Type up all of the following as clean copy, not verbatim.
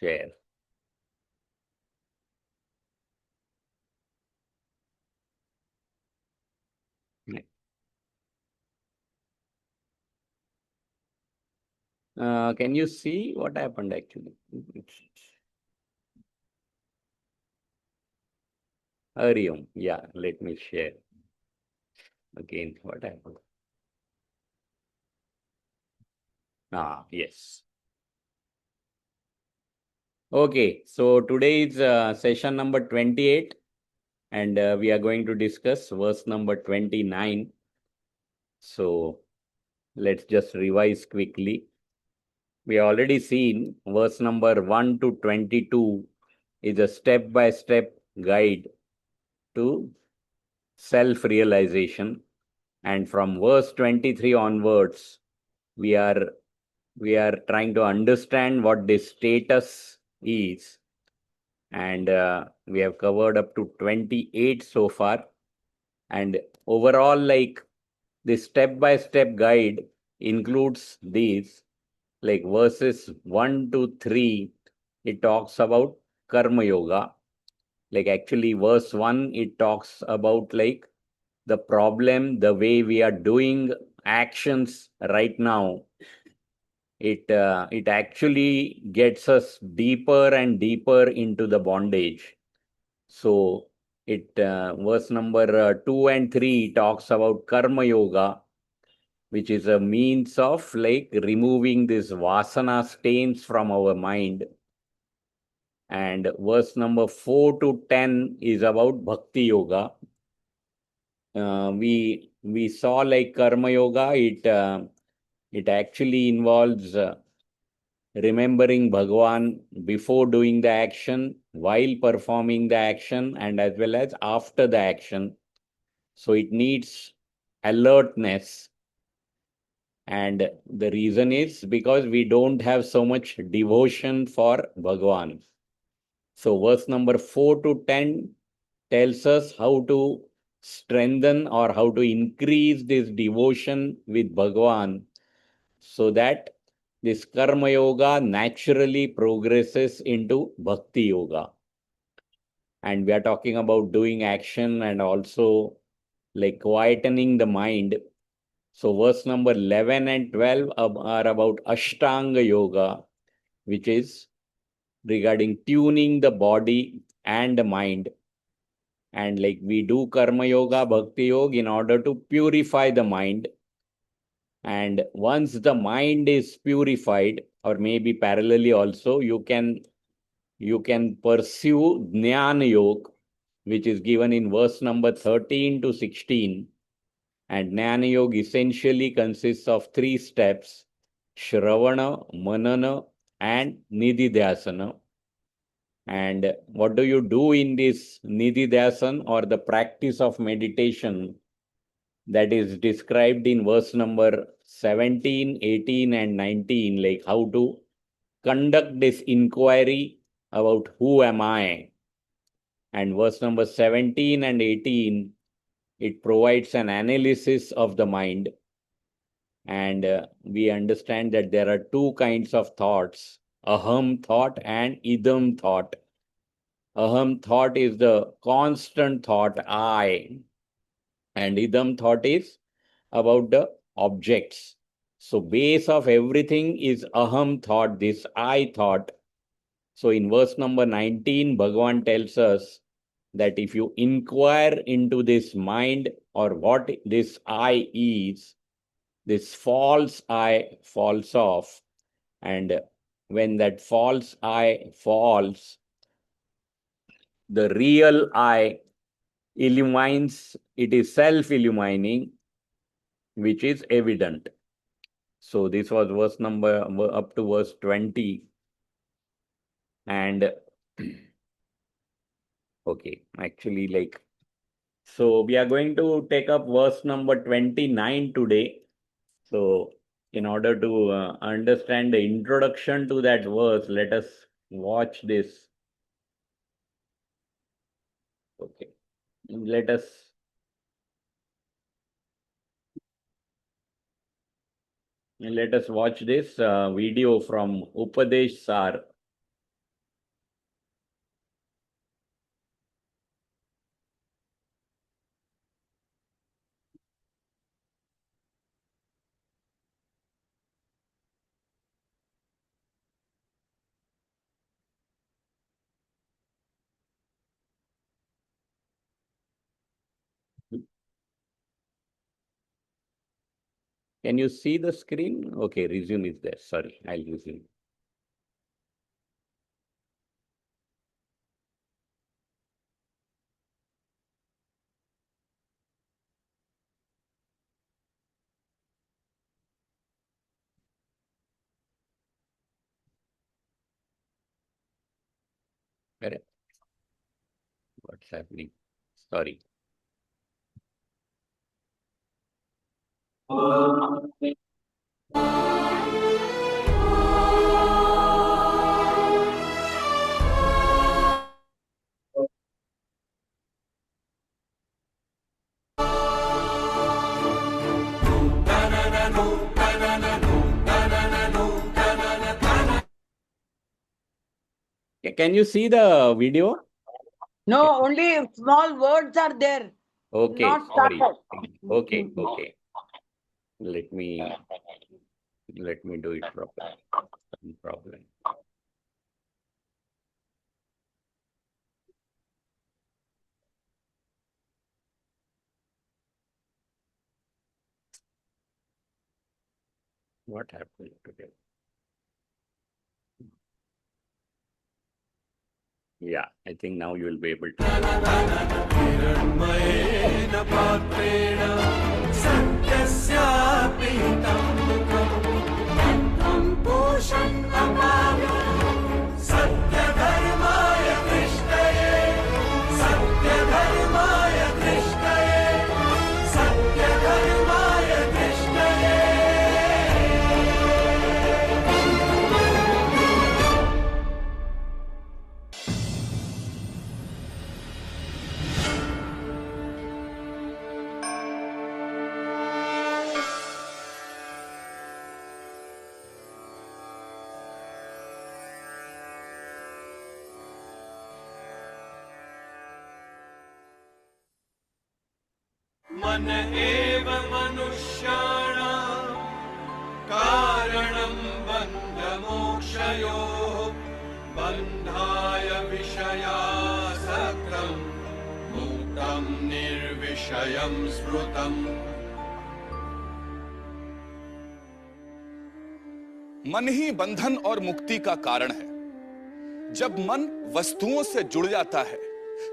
share. Can you see what happened actually? Hari Om. Yeah, let me share again what happened. Yes. Okay, so today is session number 28, and we are going to discuss verse number 29. So let's just revise quickly. We already seen verse number 1 to 22 is a step-by-step guide to self-realization. And from verse 23 onwards, we are trying to understand what this status is. And we have covered up to 28 so far. And overall, like this step-by-step guide includes these, like verses 1 to 3, it talks about karma yoga. Like actually verse 1, it talks about like the problem, the way we are doing actions right now. It actually gets us deeper and deeper into the bondage. So it verse number 2 and 3 talks about karma yoga, which is a means of like removing this vasana stains from our mind. And verse number 4 to 10 is about bhakti yoga. We saw like karma yoga, it actually involves remembering Bhagwan before doing the action, while performing the action, and as well as after the action. So it needs alertness. And the reason is because we don't have so much devotion for Bhagwan. So verse number 4 to 10 tells us how to strengthen or how to increase this devotion with Bhagwan, so that this karma yoga naturally progresses into bhakti yoga. And we are talking about doing action and also like quietening the mind. So verse number 11 and 12 are about Ashtanga yoga, which is regarding tuning the body and the mind. And like we do karma yoga, bhakti yoga in order to purify the mind. And once the mind is purified, or maybe parallelly also, you can pursue Jnana Yoga, which is given in verse number 13 to 16. And Jnana Yoga essentially consists of 3 steps: Shravana, Manana, and Nididhyasana. And what do you do in this Nididhyasana, or the practice of meditation, that is described in verse number 17, 18, and 19, like how to conduct this inquiry about who am I. And verse number 17 and 18, it provides an analysis of the mind. And we understand that there are 2 kinds of thoughts: aham thought and idam thought. Aham thought is the constant thought, I, and idam thought is about the objects. So base of everything is aham thought, this I thought. So in verse number 19, Bhagavan tells us that if you inquire into this mind, or what this I is, this false I falls off. And when that false I falls, the real I illumines, it is self-illumining, which is evident. So this was verse number up to verse 20. And okay, actually, like, so we are going to take up verse number 29 today. So in order to understand the introduction to that verse, let us watch this. Okay, let us watch this video from Upadesha Saar. Can you see the screen? Okay, resume is there. Sorry, I'll resume. Correct. What's happening? Sorry. Can you see the video? No, only small words are there. Okay, Not sorry. started. Okay. Let me do it properly. No problem. What happened today? Yeah, I think now you will be able to. मन एव मनुष्याणां कारणं बन्धमोक्षयोः बन्धाय विषयासक्तं मुक्तं निर्विषयं स्मृतम्। मन ही बंधन और मुक्ति का कारण है। जब मन वस्तुओं से जुड़ जाता है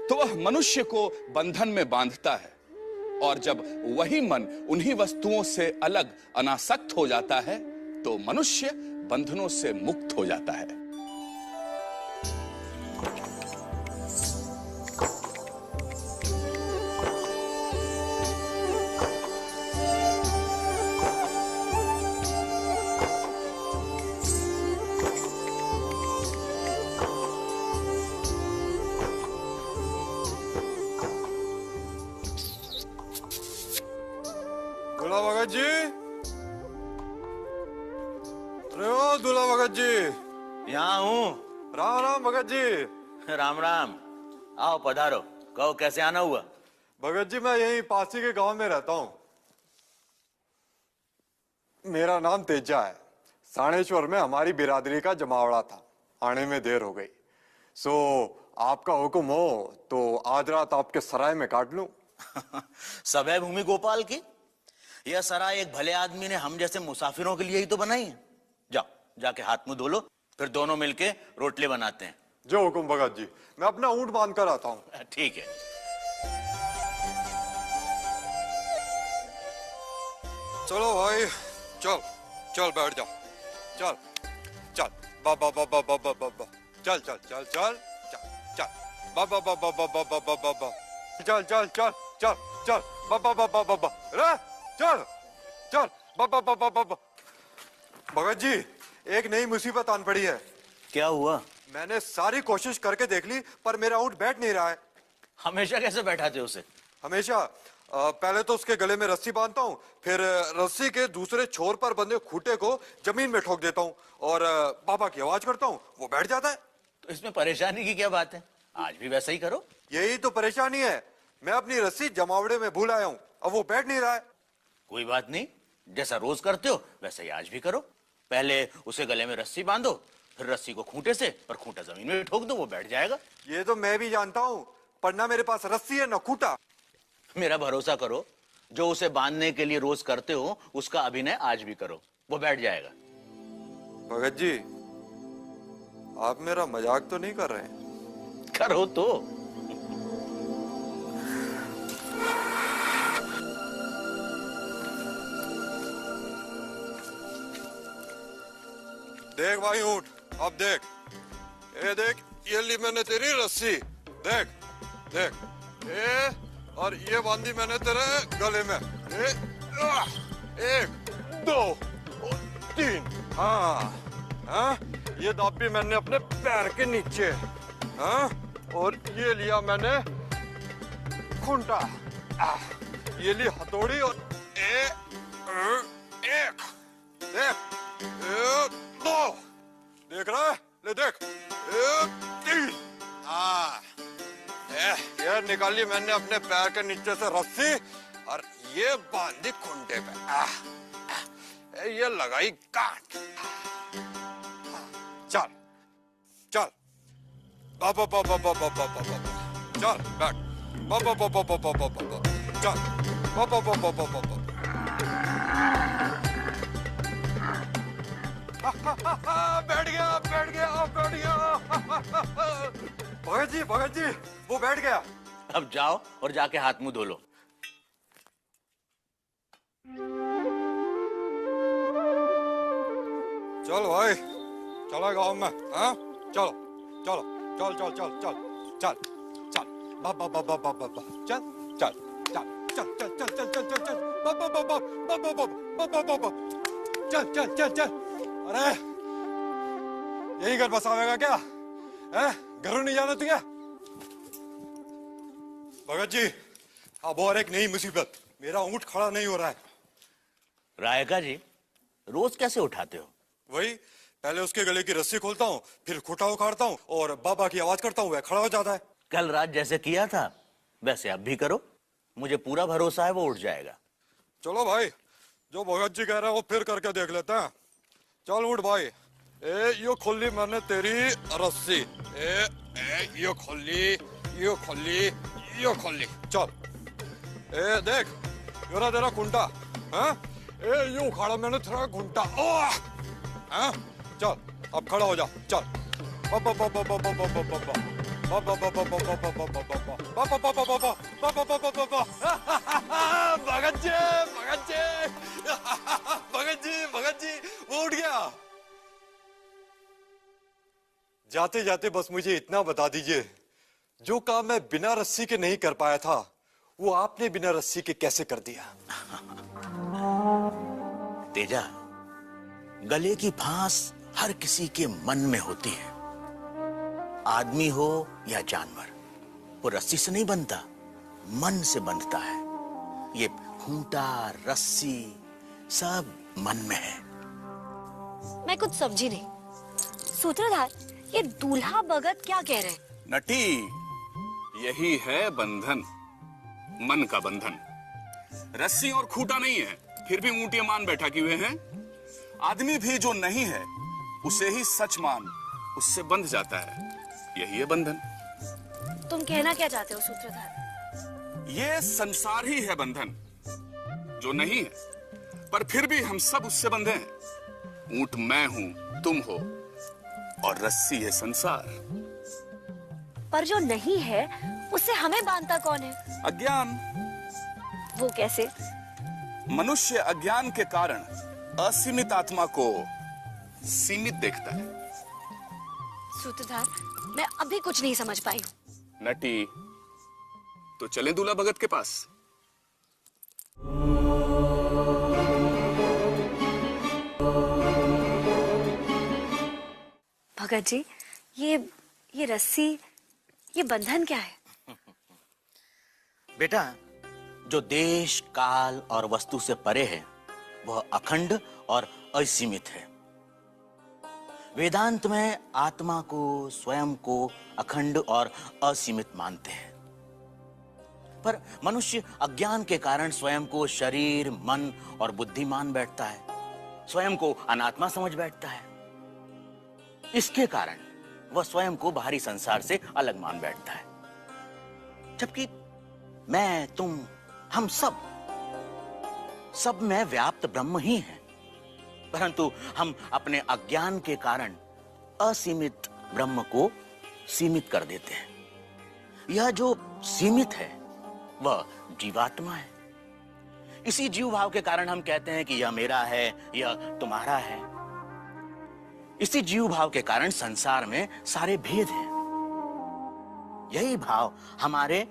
तो वह मनुष्य को बंधन में बांधता है, और जब वही मन उन्हीं वस्तुओं से अलग अनासक्त हो जाता है तो मनुष्य बंधनों से मुक्त हो जाता है। दूल्हा भगत जी, अरे ओ दूल्हा भगत जी। यहाँ हूँ। राम राम भगत जी। राम राम। आओ पधारो। कहो कैसे आना हुआ? भगत जी मैं यहीं पास ही के गांव में रहता हूँ। मेरा नाम तेजा है। साणेश्वर में हमारी बिरादरी का जमावड़ा था, आने में देर हो गई। सो आपका हुक्म हो तो आज रात आपके सराय में काट लूं। सवै भूमि गोपाल की यह सराय एक भले आदमी ने हम जैसे मुसाफिरों के लिए ही तो बनाई है। जाओ जाके हाथ मुंह धो लो, फिर दोनों मिलके रोटले बनाते हैं। जो हुक्म भगत जी। मैं अपना ऊंट बांध कर आता हूँ। ठीक है। चलो भाई, चल चल बैठ जाओ। चल चल बाबा बाबा बाबा बाबा चल चल चल चल चल चल बाबा बाबा बाबा बाबा बाबा चल चल चल चल चल बाबा बाबा बाबा रे चल चल बाबा बाबा बाबा। भगत जी एक नई मुसीबत आन पड़ी है। क्या हुआ? मैंने सारी कोशिश करके देख ली पर मेरा ऊंट बैठ नहीं रहा है। हमेशा कैसे बैठाते उसे? हमेशा पहले तो उसके गले में रस्सी बांधता हूँ, फिर रस्सी के दूसरे छोर पर बंधे खूंटे को जमीन में ठोक देता हूँ और बाबा की आवाज करता हूँ, वो बैठ जाता है। तो इसमें परेशानी की क्या बात है? आज भी वैसा ही करो। यही तो परेशानी है, मैं अपनी रस्सी जमावड़े में भूल आया हूँ, अब वो बैठ नहीं रहा है। कोई बात नहीं, जैसा रोज करते हो वैसा ही आज भी करो। पहले उसे गले में रस्सी बांधो, फिर रस्सी को खूंटे से और खूंटा जमीन में ठोक दो, वो बैठ जाएगा। ये तो मैं भी जानता हूँ, पर ना मेरे पास रस्सी है ना खूंटा। मेरा भरोसा करो, जो उसे बांधने के लिए रोज करते हो उसका अभिनय आज भी करो, वो बैठ जाएगा। भगत जी, आप मेरा मजाक तो नहीं कर रहे हैं? करो तो। देख भाई ऊंट, अब देख, ये देख, ये ली मैंने तेरी रस्सी, देख देख, ये और ये बांधी मैंने तेरे गले में, ये एक दो और तीन, हाँ हाँ, ये दाबी मैंने अपने पैर के नीचे, हाँ, और ये लिया मैंने खूंटा, ये ली हथौड़ी और एक देख, दो, देख रहा है, ले देख, तीन, हाँ, ये निकाली मैंने अपने पैर के नीचे से रस्सी और ये बांधी खूंटे पे, ये लगाई गांठ, चल चल, बाबा बाबा बाबा बाबा बाबा, चल बैठ, बाबा बाबा बाबा बाबा, चल बाबा बाबा बाबा बाबा, बैठ गया बैठ गया बैठ गया, भगत जी वो बैठ गया। अब जाओ और जाके हाथ मुंह धो लो। चल भाई, चला गाँव में, हाँ, चलो चलो, चल चल चल चल चल चल, बाबा बाबा बाबा बाबा, चल चल चल चल चल चल चल चल चल चल, बाबा बाबा बाबा बाबा बाबा, चल चल चल चल, अरे यही घर बसावेगा क्या, है, घरों नहीं जाना तुझे? भगत जी, अब और एक नई मुसीबत, मेरा ऊंट खड़ा नहीं हो रहा है। रायका जी, रोज कैसे उठाते हो? वही, पहले उसके गले की रस्सी खोलता हूँ, फिर खूंटा उखाड़ता हूँ और बाबा की आवाज करता हूँ, वह खड़ा हो जाता है। कल रात जैसे किया था वैसे अब भी करो, मुझे पूरा भरोसा है वो उठ जाएगा। चलो भाई, जो भगत जी कह रहे हैं वो फिर करके देख लेते हैं। चल उठ भाई, यो खोली मैंने तेरी रस्सी, यो खोली, यो खोली, यो खोली, चल, देख, यो ना तेरा खूंटा, हाँ, यो उखाड़ा मैंने तेरा खूंटा, हाँ, चल, अब खड़ा हो जा, चल, बाबा बाबा बाबा बाबा बाबा, बाबा बाबा बाबा बाबा बाबा, बाबा बाबा बाबा बाबा बाबा बाबा, भगत जी, भगत जी, भगत जी, भगत जी, वो उठ गया। जाते जाते बस मुझे इतना बता दीजिए, जो काम मैं बिना रस्सी के नहीं कर पाया था, वो आपने बिना रस्सी के कैसे कर दिया? तेजा, गले की फांस हर किसी के मन में होती है, आदमी हो या जानवर, वो रस्सी से नहीं बनता, मन से बनता है। ये खूंटा, रस्सी सब मन में है। मैं कुछ समझी नहीं। सूत्रधार, ये दूल्हा भगत क्या कह रहे हैं? नटी, यही है बंधन, मन का बंधन। रस्सी और खूंटा नहीं है, फिर भी ऊंटिया मान बैठा किए हैं। आदमी भी जो नहीं है उसे ही सच मान उससे बंध जाता है, यही है बंधन। तुम कहना क्या चाहते हो सूत्रधार? ये संसार ही है बंधन, जो नहीं है पर फिर भी हम सब उससे बंधे हैं। ऊंट मैं हूं, तुम हो, और रस्सी है संसार। पर जो नहीं है उसे हमें बांधता कौन है? अज्ञान। वो कैसे? मनुष्य अज्ञान के कारण असीमित आत्मा को सीमित देखता है। सूत्रधार, मैं अभी कुछ नहीं समझ पाई हूँ। नटी, तो चले दूल्हा भगत के पास। भगत जी, ये रस्सी, ये बंधन क्या है? बेटा, जो देश, काल और वस्तु से परे है वह अखंड और असीमित है। वेदांत में आत्मा को, स्वयं को अखंड और असीमित मानते हैं, पर मनुष्य अज्ञान के कारण स्वयं को शरीर, मन और बुद्धि मान बैठता है, स्वयं को अनात्मा समझ बैठता है। इसके कारण वह स्वयं को बाहरी संसार से अलग मान बैठता है, जबकि मैं, तुम, हम सब सब में व्याप्त ब्रह्म ही है, परंतु हम अपने अज्ञान के कारण असीमित ब्रह्म को सीमित कर देते हैं। यह जो सीमित है वह जीवात्मा है। इसी जीव भाव के कारण हम कहते हैं कि यह मेरा है, यह तुम्हारा है। इसी जीव भाव के कारण संसार में सारे भेद हैं। यही भाव हमारे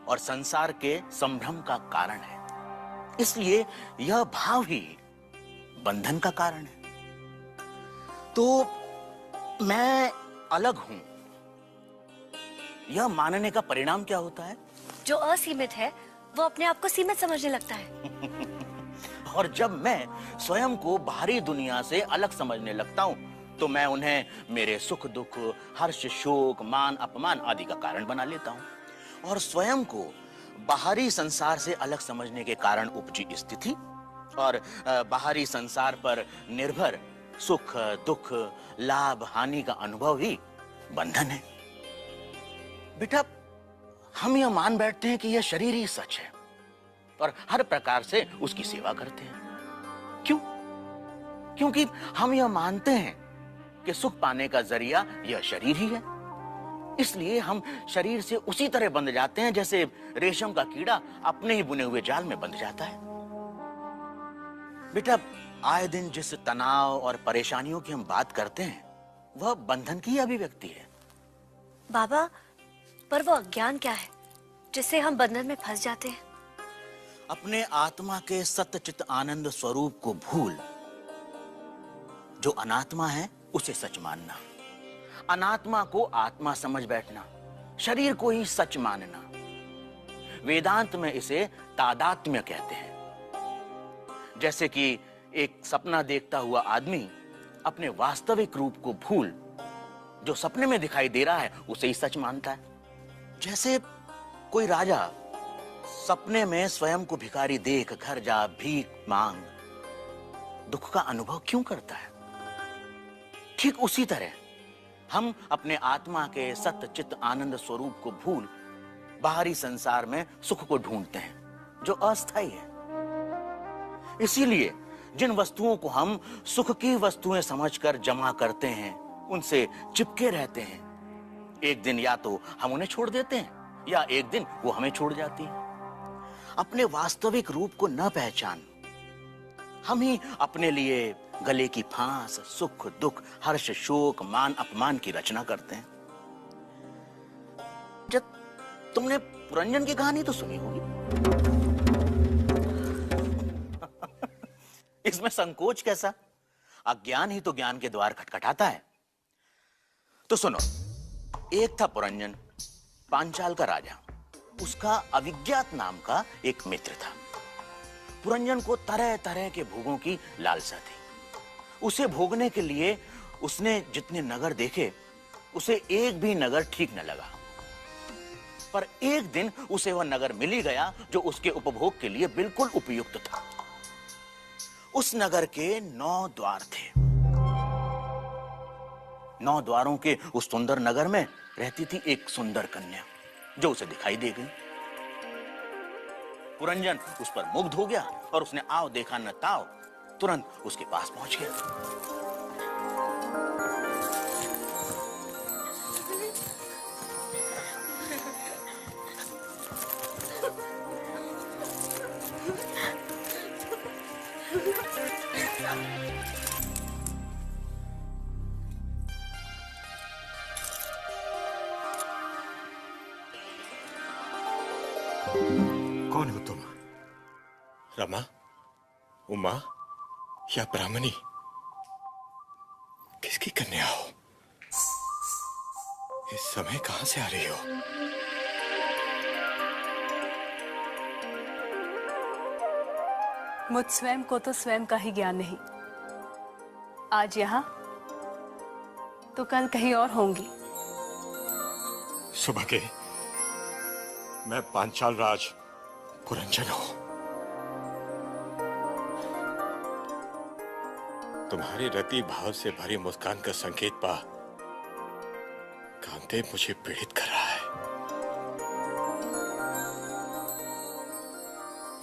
और संसार के संभ्रम का कारण है। इसलिए यह भाव ही बंधन का कारण है। तो मैं अलग हूं, यह मानने का परिणाम क्या होता है? जो असीमित है वो अपने आप को सीमित समझने लगता है। और जब मैं स्वयं को बाहरी दुनिया से अलग समझने लगता हूं तो मैं उन्हें मेरे सुख दुख, हर्ष शोक, मान अपमान आदि का कारण बना लेता हूं। और स्वयं को बाहरी संसार से अलग समझने के कारण उपजी स्थिति और बाहरी संसार पर निर्भर सुख दुख, लाभ हानि का अनुभव ही बंधन है। बेटा, हम यह मान बैठते हैं कि यह शरीर ही सच है और हर प्रकार से उसकी सेवा करते हैं। क्यों? क्योंकि हम यह मानते हैं कि सुख पाने का जरिया यह शरीर ही है। इसलिए हम शरीर से उसी तरह बंध जाते हैं जैसे रेशम का कीड़ा अपने ही बुने हुए जाल में बंध जाता है। बेटा, आए दिन जिस तनाव और परेशानियों की हम बात करते हैं वह बंधन की अभिव्यक्ति है। बाबा, पर वो अज्ञान क्या है जिससे हम बंधन में फंस जाते हैं? अपने आत्मा के सतचित आनंद स्वरूप को भूल जो अनात्मा है उसे सच मानना, अनात्मा को आत्मा समझ बैठना, शरीर को ही सच मानना। वेदांत में इसे तादात्म्य कहते हैं। जैसे कि एक सपना देखता हुआ आदमी अपने वास्तविक रूप को भूल जो सपने में दिखाई दे रहा है उसे ही सच मानता है। जैसे कोई राजा सपने में स्वयं को भिखारी देख घर जा भीख मांग दुख का अनुभव क्यों करता है, ठीक उसी तरह हम अपने आत्मा के सत्य चित्त आनंद स्वरूप को भूल बाहरी संसार में सुख को ढूंढते हैं जो अस्थायी है। इसीलिए जिन वस्तुओं को हम सुख की वस्तुएं समझकर जमा करते हैं, उनसे चिपके रहते हैं, एक दिन या तो हम उन्हें छोड़ देते हैं या एक दिन वो हमें छोड़ जाती हैं। अपने वास्तविक रूप को न पहचान हम ही अपने लिए गले की फांस, सुख दुख, हर्ष शोक, मान अपमान की रचना करते हैं। जब तुमने पुरंजन की कहानी तो सुनी होगी। इसमें संकोच कैसा? अज्ञान ही तो ज्ञान के द्वार खटखटाता है। तो सुनो, एक था पुरंजन, पांचाल का राजा। उसका अविज्ञात नाम का एक मित्र था। पुरंजन को तरह तरह के भोगों की लालसा थी। उसे भोगने के लिए उसने जितने नगर देखे उसे एक भी नगर ठीक न लगा। पर एक दिन उसे वह नगर मिल ही गया जो उसके उपभोग के लिए बिल्कुल उपयुक्त था। उस नगर के 9 द्वार थे। 9 द्वारों के उस सुंदर नगर में रहती थी एक सुंदर कन्या जो उसे दिखाई दे गई। पुरंजन उस पर मुग्ध हो गया और उसने आओ देखा न ताओ तुरंत उसके पास पहुंच गया। कौन हो तुम? रमा, उमा या ब्राह्मणी? किसकी कन्या हो? इस समय कहां से आ रही हो? मुझ स्वयं को तो स्वयं का ही ज्ञान नहीं। आज यहां तो कल कहीं और होंगी। सुबह के मैं पांचाल राज पुरंजन हूं। तुम्हारी रति भाव से भरी मुस्कान का संकेत पा कामदेव मुझे पीड़ित कर रहा है।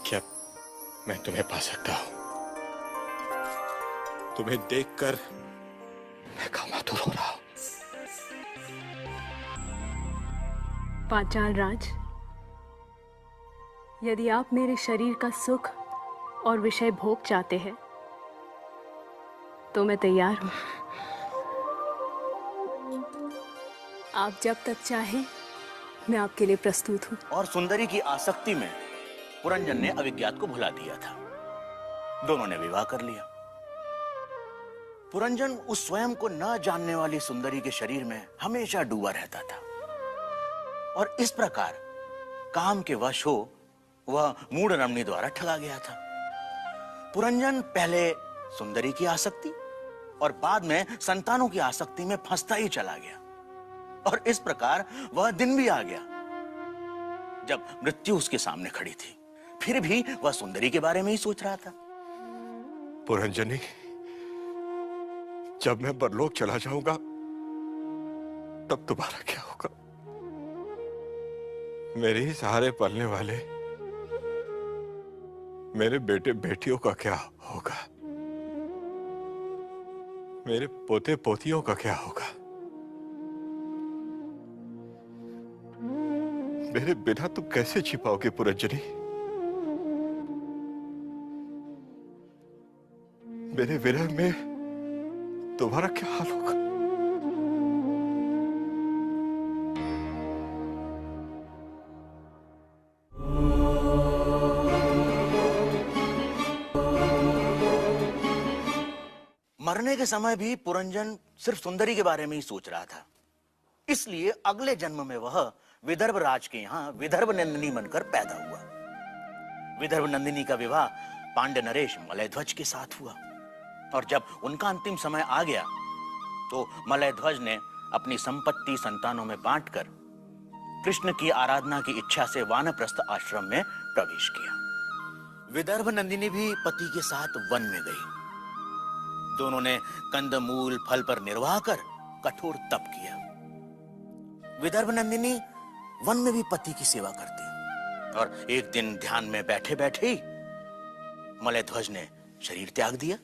क्या मैं तुम्हें पा सकता हूं। तुम्हें देखकर मैं कामातुर हो रहा हूं। पांचाल राज, यदि आप मेरे शरीर का सुख और विषय भोग चाहते हैं तो मैं तैयार हूं। आप जब तक चाहें मैं आपके लिए प्रस्तुत हूं। और सुंदरी की आसक्ति में पुरंजन ने अविज्ञात को भुला दिया था। दोनों ने विवाह कर लिया। पुरंजन उस स्वयं को न जानने वाली सुंदरी के शरीर में हमेशा डूबा रहता था और इस प्रकार काम के वश हो वह मूढ़ रमणी द्वारा ठगा गया था। पुरंजन पहले सुंदरी की आसक्ति और बाद में संतानों की आसक्ति में फंसता ही चला गया और इस प्रकार वह दिन भी आ गया जब मृत्यु उसके सामने खड़ी थी। फिर भी वह सुंदरी के बारे में ही सोच रहा था। पुरंजनी, जब मैं परलोक चला जाऊंगा तब तुम्हारा क्या होगा? मेरे ही सहारे पलने वाले मेरे बेटे बेटियों का क्या होगा? मेरे पोते पोतियों का क्या होगा? मेरे बिना तुम कैसे छिपाओगे पुरंजनी? मेरे विरह में तुम्हारा क्या हाल होगा? मरने के समय भी पुरंजन सिर्फ सुंदरी के बारे में ही सोच रहा था। इसलिए अगले जन्म में वह विदर्भ राज के यहाँ विदर्भ नंदिनी बनकर पैदा हुआ। विदर्भ नंदिनी का विवाह पांड्य नरेश मलयध्वज के साथ हुआ और जब उनका अंतिम समय आ गया तो मलयध्वज ने अपनी संपत्ति संतानों में बांटकर कृष्ण की आराधना की इच्छा से वानप्रस्थ आश्रम में प्रवेश किया। विदर्भ नंदिनी भी पति के साथ वन में गई। दोनों ने कंदमूल फल पर निर्वाह कर कठोर तप किया। विदर्भ नंदिनी वन में भी पति की सेवा करती और एक दिन ध्यान में बैठे बैठे ही मलयध्वज ने शरीर त्याग दिया।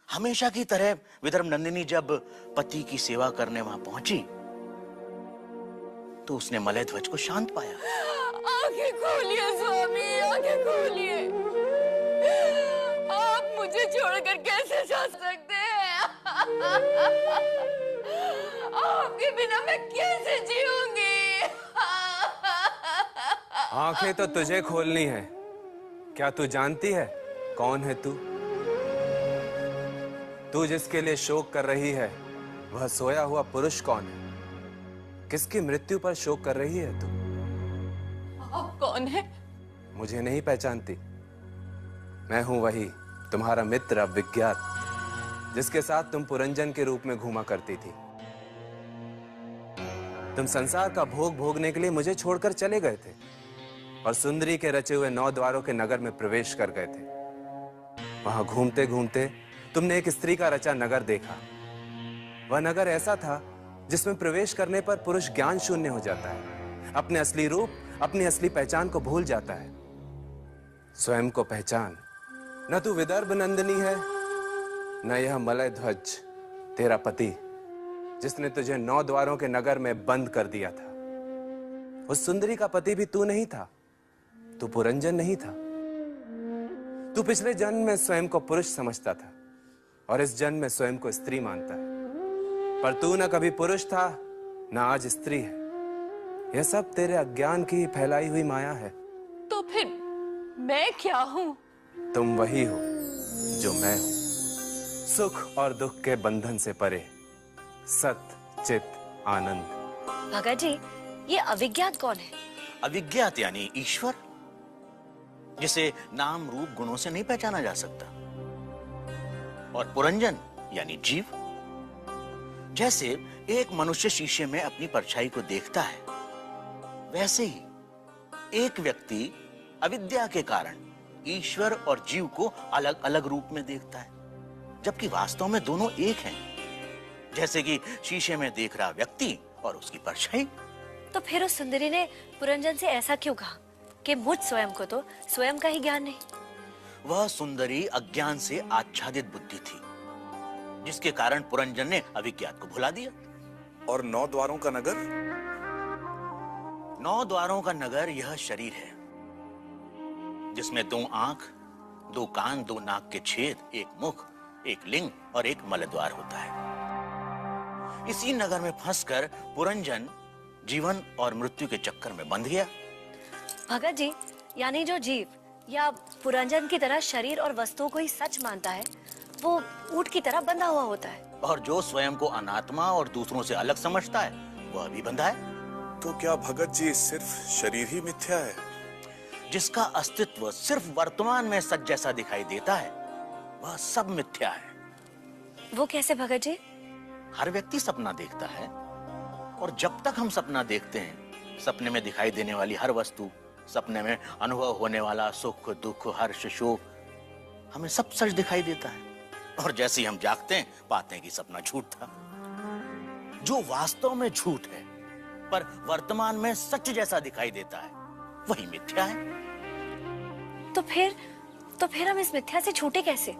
हमेशा की तरह विदर्भ नंदिनी जब पति की सेवा करने वहां पहुंची तो उसने मलयध्वज को शांत पाया। आंखें खोलिए स्वामी, आंखें खोलिए। आप मुझे छोड़कर कैसे जा सकते हैं? आपके बिना मैं कैसे जीऊंगी? आंखें तो तुझे खोलनी है। क्या तू जानती है कौन है तू? तू जिसके लिए शोक कर रही है वह सोया हुआ पुरुष कौन है? किसकी मृत्यु पर शोक कर रही है तू? आप कौन है? मुझे नहीं पहचानती? मैं हूं वही तुम्हारा मित्र अविज्ञात, जिसके साथ तुम पुरंजन के रूप में घूमा करती थी। तुम संसार का भोग भोगने के लिए मुझे छोड़कर चले गए थे और सुंदरी के रचे हुए 9 द्वारों के नगर में प्रवेश कर गए थे। वहां घूमते घूमते तुमने एक स्त्री का रचा नगर देखा। वह नगर ऐसा था जिसमें प्रवेश करने पर पुरुष ज्ञान शून्य हो जाता है, अपने असली रूप, अपनी असली पहचान को भूल जाता है। स्वयं को पहचान। न तू विदर्भ नंदिनी है, न यह मलयध्वज तेरा पति, जिसने तुझे 9 द्वारों के नगर में बंद कर दिया था। उस सुंदरी का पति भी तू नहीं था, तू पुरंजन नहीं था। तू पिछले जन्म में स्वयं को पुरुष समझता था और इस जन्म में स्वयं को स्त्री मानता है, पर तू न कभी पुरुष था न आज स्त्री है। यह सब तेरे अज्ञान की फैलाई हुई माया है। तो फिर मैं क्या हूँ? तुम वही हो जो मैं हूं, सुख और दुख के बंधन से परे, सत चित आनंद। भगत जी, ये अविज्ञात कौन है? अविज्ञात यानी ईश्वर, जिसे नाम रूप गुणों से नहीं पहचाना जा सकता। और पुरंजन यानी जीव। जैसे एक मनुष्य शीशे में अपनी परछाई को देखता है, वैसे ही एक व्यक्ति अविद्या के कारण ईश्वर और जीव को अलग अलग रूप में देखता है, जबकि वास्तव में दोनों एक हैं। जैसे कि शीशे में देख रहा व्यक्ति और उसकी परछाई। तो फिर उस सुंदरी ने पुरंजन से ऐसा क्यों कहा कि मुझ स्वयं को तो स्वयं का ही ज्ञान नहीं? वह सुंदरी अज्ञान से आच्छादित बुद्धि थी, जिसके कारण पुरंजन ने अविज्ञात को भुला दिया। और 9 द्वारों का नगर? 9 द्वारों का नगर यह शरीर है, जिसमें 2 आंख, 2 कान, 2 नाक के छेद, 1 मुख, 1 लिंग और 1 मलद्वार होता है। इसी नगर में फंसकर पुरंजन जीवन और मृत्यु के चक्कर में बंध गया। भगत जी, यानी जो जीव या पुरंजन की तरह शरीर और वस्तुओं को ही सच मानता है, वो ऊंट की तरह बंधा हुआ होता है। और जो स्वयं को अनात्मा और दूसरों से अलग समझता है, वह भी बंधा है। तो क्या भगत जी सिर्फ शरीर ही मिथ्या है? जिसका अस्तित्व सिर्फ वर्तमान में सच जैसा दिखाई देता है, वह सब मिथ्या है। वो कैसे भगत जी? हर व्यक्ति सपना देखता है, और जब तक हम सपना देखते हैं, सपने में दिखाई देने वाली हर वस्तु, सपने में अनुभव होने वाला सुख, दुख, हर्ष, शोक, हमें सब सच दिखाई देता है। और जैसे ही हम जागते हैं, पाते हैं कि सपना झूठ था। जो वास्तव में झूठ है पर वर्तमान में सच जैसा दिखाई देता है, वही मिथ्या है। तो फिर हम इस मिथ्या से छूटे कैसे?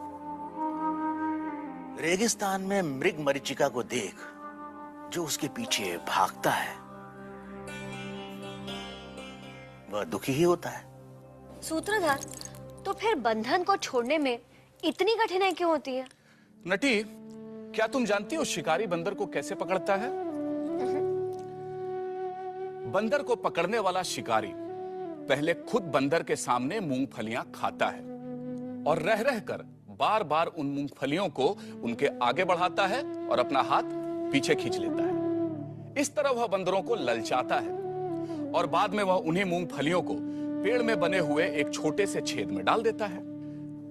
रेगिस्तान में मृग मरीचिका को देख, जो उसके पीछे भागता है, वह दुखी ही होता है। सूत्रधार, तो फिर बंधन को छोड़ने में इतनी कठिनाई क्यों होती है? नटी, क्या तुम जानती हो शिकारी बंदर को कैसे पकड़ता है? बंदर को पकड़ने वाला शिकारी पहले खुद बंदर के सामने मूंगफलियां खाता है और रह रहकर बार बार उन मूंगफलियों को उनके आगे बढ़ाता है और अपना हाथ पीछे खींच लेता है। इस तरह वह बंदरों को ललचाता है और बाद में वह उन्हीं मूंगफलियों को पेड़ में बने हुए एक छोटे से छेद में डाल देता है।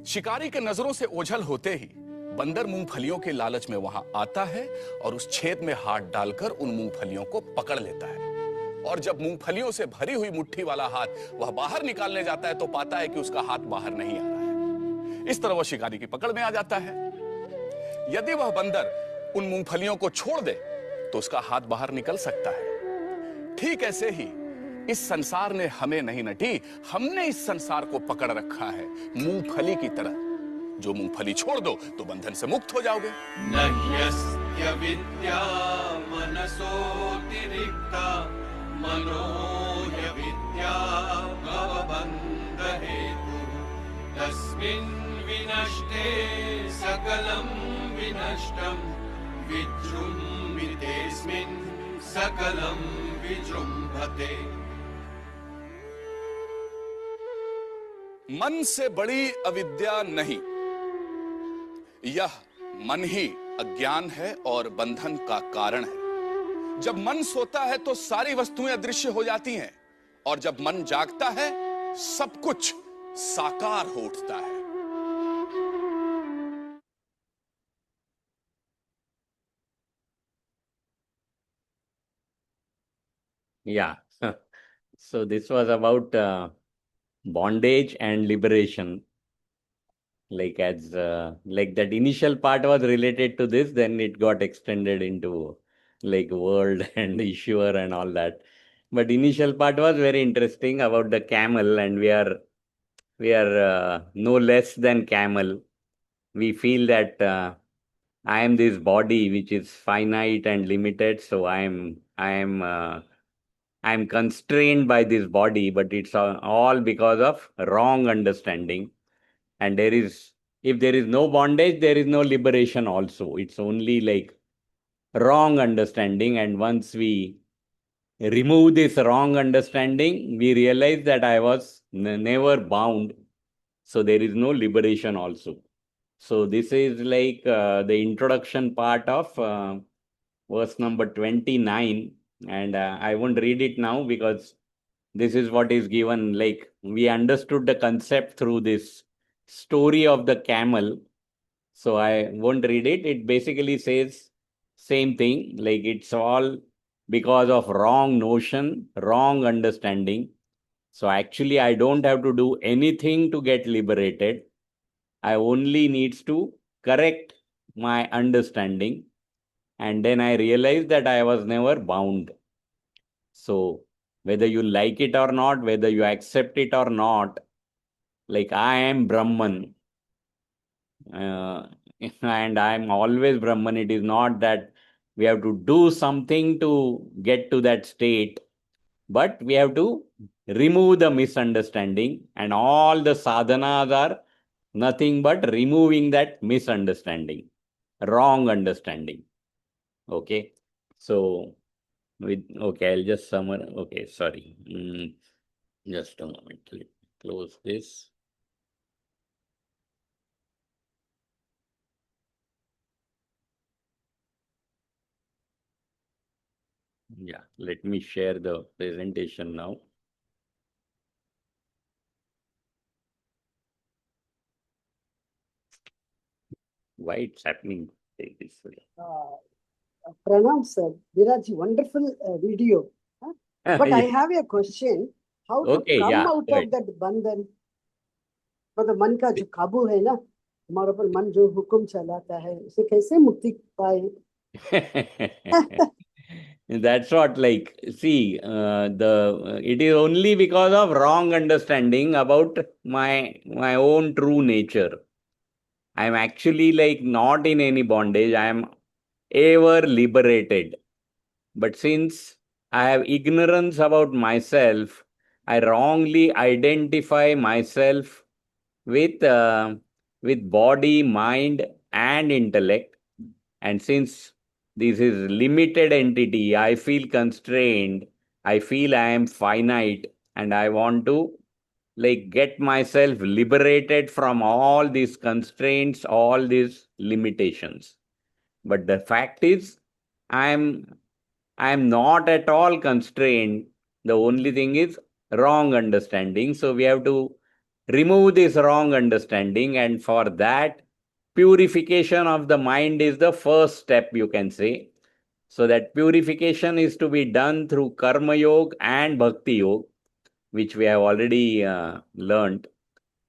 शिकारी के नजरों से ओझल होते ही बंदर मूंगफलियों के लालच में वहां आता है और उस छेद में हाथ डालकर उन मूंगफलियों को पकड़ लेता है। और जब मूंगफलियों से भरी हुई मुट्ठी वाला हाथ वह बाहर निकालने जाता है, तो पाता है कि उसका हाथ बाहर नहीं आ रहा है। इस तरह वह शिकारी की पकड़ में आ जाता है। यदि वह बंदर उन मूंगफलियों को छोड़ दे तो उसका हाथ बाहर निकल सकता है। ठीक ऐसे ही इस संसार ने हमें नहीं नटी, हमने इस संसार को पकड़ रखा है मूंगफली की तरह। जो मूंगफली छोड़ दो तो बंधन से मुक्त हो जाओगे। नह्यस्त्य विद्या मनसोतिरिक्ता मनोह्य विद्या भवबन्ध हेतु तस्मिन् विनष्टे सकलं विनष्टं विजृम्भितेऽस्मिन् सकलं विजृम्भते। मन से बड़ी अविद्या नहीं, यह मन ही अज्ञान है और बंधन का कारण है। जब मन सोता है तो सारी वस्तुएं अदृश्य हो जाती हैं, और जब मन जागता है सब कुछ साकार हो उठता है। Yeah. So this was about bondage and liberation. Like that initial part was related to this, then it got extended into like world and issuer and all that. But initial part was very interesting about the camel, and we are no less than camel. We feel that I am this body which is finite and limited, so I'm constrained by this body, but it's all because of wrong understanding. And if there is no bondage, there is no liberation also. It's only like wrong understanding. And once we remove this wrong understanding, we realize that I was never bound. So there is no liberation also. So this is like the introduction part of verse number 29. And I won't read it now because this is what is given. Like we understood the concept through this story of the camel. So I won't read it. It basically says same thing. Like it's all because of wrong notion, wrong understanding. So actually I don't have to do anything to get liberated. I only needs to correct my understanding. And then I realized that I was never bound. So whether you like it or not, whether you accept it or not, like I am Brahman, and I am always Brahman. It is not that we have to do something to get to that state, but we have to remove the misunderstanding, and all the sadhanas are nothing but removing that misunderstanding, wrong understanding. Okay, so I'll just summarize. Okay, sorry. Just a moment. Let me close this. Yeah, let me share the presentation now. Why it's happening this way? Pranam sir, Viraj, wonderful video. Huh? But I have a question. How to Okay, come yeah, out go of that बंधन? मतलब मन का जो काबू है ना, हमारे ऊपर मन जो हुक्म चलाता है, उसे कैसे मुक्ति पाए? That's what, like, see, it is only because of wrong understanding about my own true nature. I'm actually like not in any bondage. I am ever liberated. But since I have ignorance about myself, I wrongly identify myself with with body, mind, and intellect. And since this is limited entity, I feel constrained. I feel I am finite, and I want to like get myself liberated from all these constraints, all these limitations. But the fact is, I am not at all constrained. The only thing is wrong understanding. So we have to remove this wrong understanding, and for that, purification of the mind is the first step, you can say. So that purification is to be done through karma yoga and bhakti yoga, which we have already learned.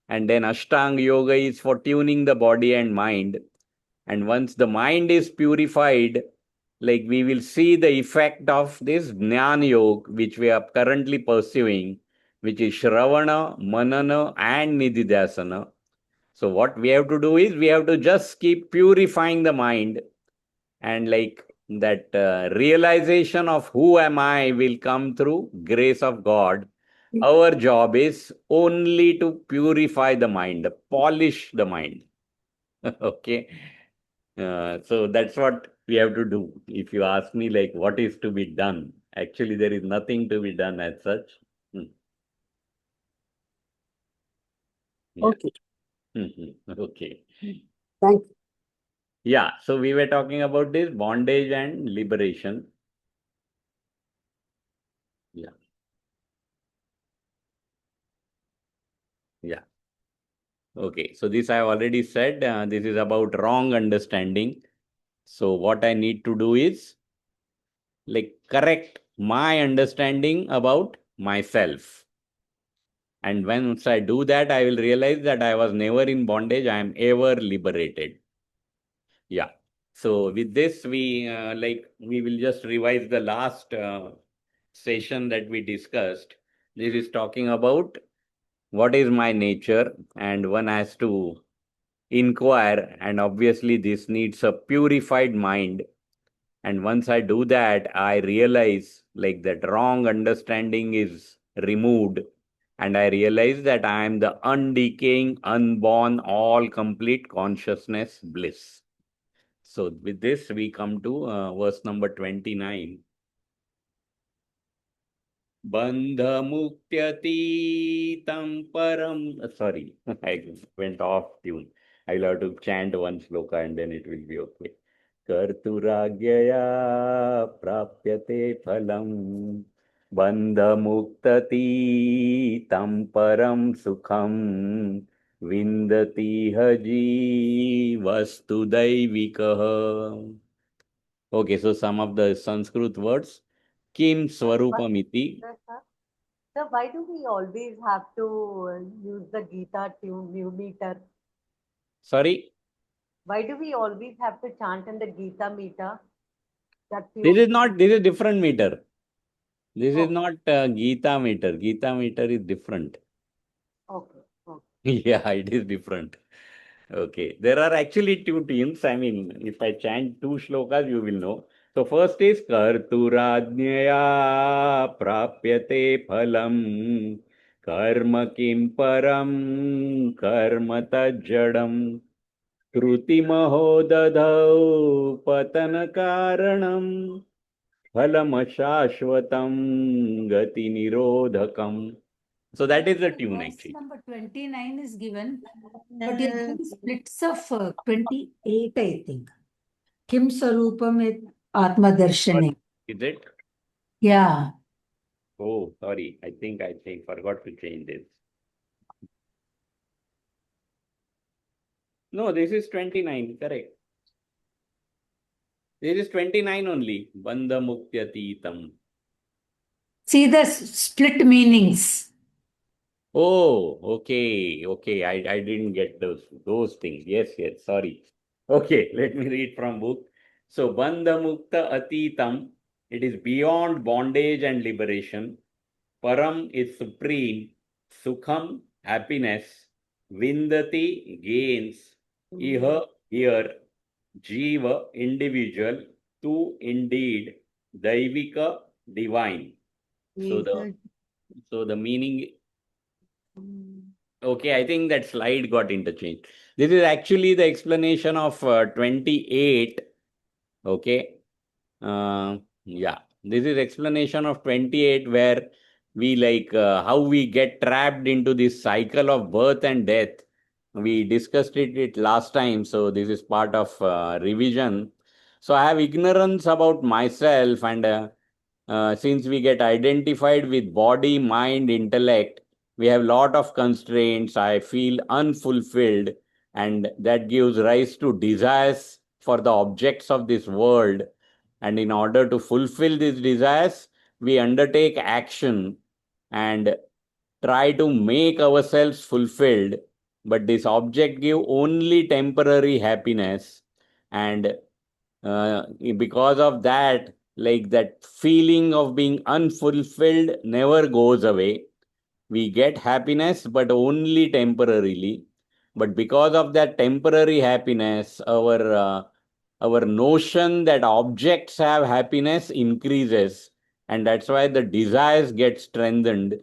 And then ashtanga yoga is for tuning the body and mind. And once the mind is purified, like we will see the effect of this Jnana Yoga, which we are currently pursuing, which is Shravana, Manana, and Nididhyasana. So what we have to do is we have to just keep purifying the mind, and like that realization of who am I will come through grace of God. Our job is only to purify the mind, polish the mind. Okay. So that's what we have to do. If you ask me, like, what is to be done? Actually, there is nothing to be done as such. Hmm. Yeah. Okay, Okay. thank you. Yeah. So we were talking about this bondage and liberation. Yeah. Yeah. Okay. So this I already said. This is about wrong understanding. So what I need to do is like correct my understanding about myself. And once I do that, I will realize that I was never in bondage. I am ever liberated. Yeah. So with this, we will just revise the last session that we discussed. This is talking about what is my nature, and one has to inquire. And obviously, this needs a purified mind. And once I do that, I realize like that wrong understanding is removed. And I realize that I am the undecaying, unborn, all complete consciousness bliss. So with this, we come to verse number 29. Bandhamuktyatītam param. Sorry, I went off tune. I'll have to chant one sloka and then it will be okay. Karturāgyaya prapyate phalam. Bandhamuktyatītam param sukham. Vindati haji vastu daivikah. Okay, so some of the Sanskrit words. Kim Swarupamiti. So why do we always have to use the Gita tune meter? Sorry, Why do we always have to chant in the Gita meter? this is not, this is different meter. This is Oh. not Gita meter. Gita meter is different. Okay. Okay. Yeah, it is different. Okay, there are actually two tunes. I mean, if I chant two shlokas, you will know. So first is Karturajnaya prapyate phalam karma kim param karma tajjadam krutimaho dadhau patana karanam phalam shashvatam gati nirodhakam. So that is the tune Verse actually. number 29 is given, but it has splits of 28, I think. Kim Sarupam et Atma Darshane. Is it? Yeah. Oh, sorry. I think forgot to change this. No, this is 29, correct. This is 29 only. Bandha Muktyatītam. See the split meanings. Oh, okay, okay. I didn't get those things. Yes, yes, sorry. Okay, let me read from book. So Bandha Mukta Atitam, it is beyond bondage and liberation. Param is supreme. Sukham, happiness. Vindati, gains. Iha, here. Jiva, individual. Tu, indeed. Daivika, divine. So the meaning. Okay, I think that slide got interchanged. This is actually the explanation of 28. Okay. Yeah, this is explanation of 28 where we how we get trapped into this cycle of birth and death. We discussed it last time, so this is part of revision. So I have ignorance about myself, and since we get identified with body, mind, intellect, we have lot of constraints. I feel unfulfilled, and that gives rise to desires for the objects of this world. And in order to fulfill these desires, we undertake action and try to make ourselves fulfilled. But this object give only temporary happiness, and because of that, like that feeling of being unfulfilled never goes away. We get happiness, but only temporarily. But because of that temporary happiness, our notion that objects have happiness increases, and that's why the desires get strengthened.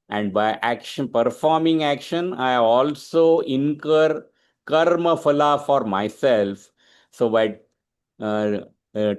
And by action, performing action, I also incur karma phala for myself. So by uh,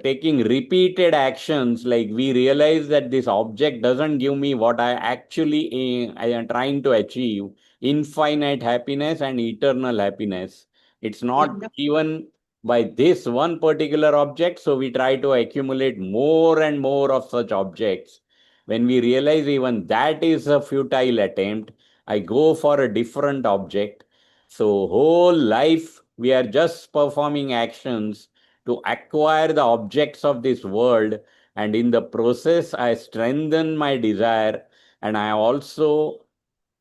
taking repeated actions, like we realize that this object doesn't give me what I am trying to achieve, infinite happiness and eternal happiness. It's not given by this one particular object, so we try to accumulate more and more of such objects. When we realize even that is a futile attempt, I go for a different object. So whole life we are just performing actions to acquire the objects of this world, and in the process I strengthen my desire, and I also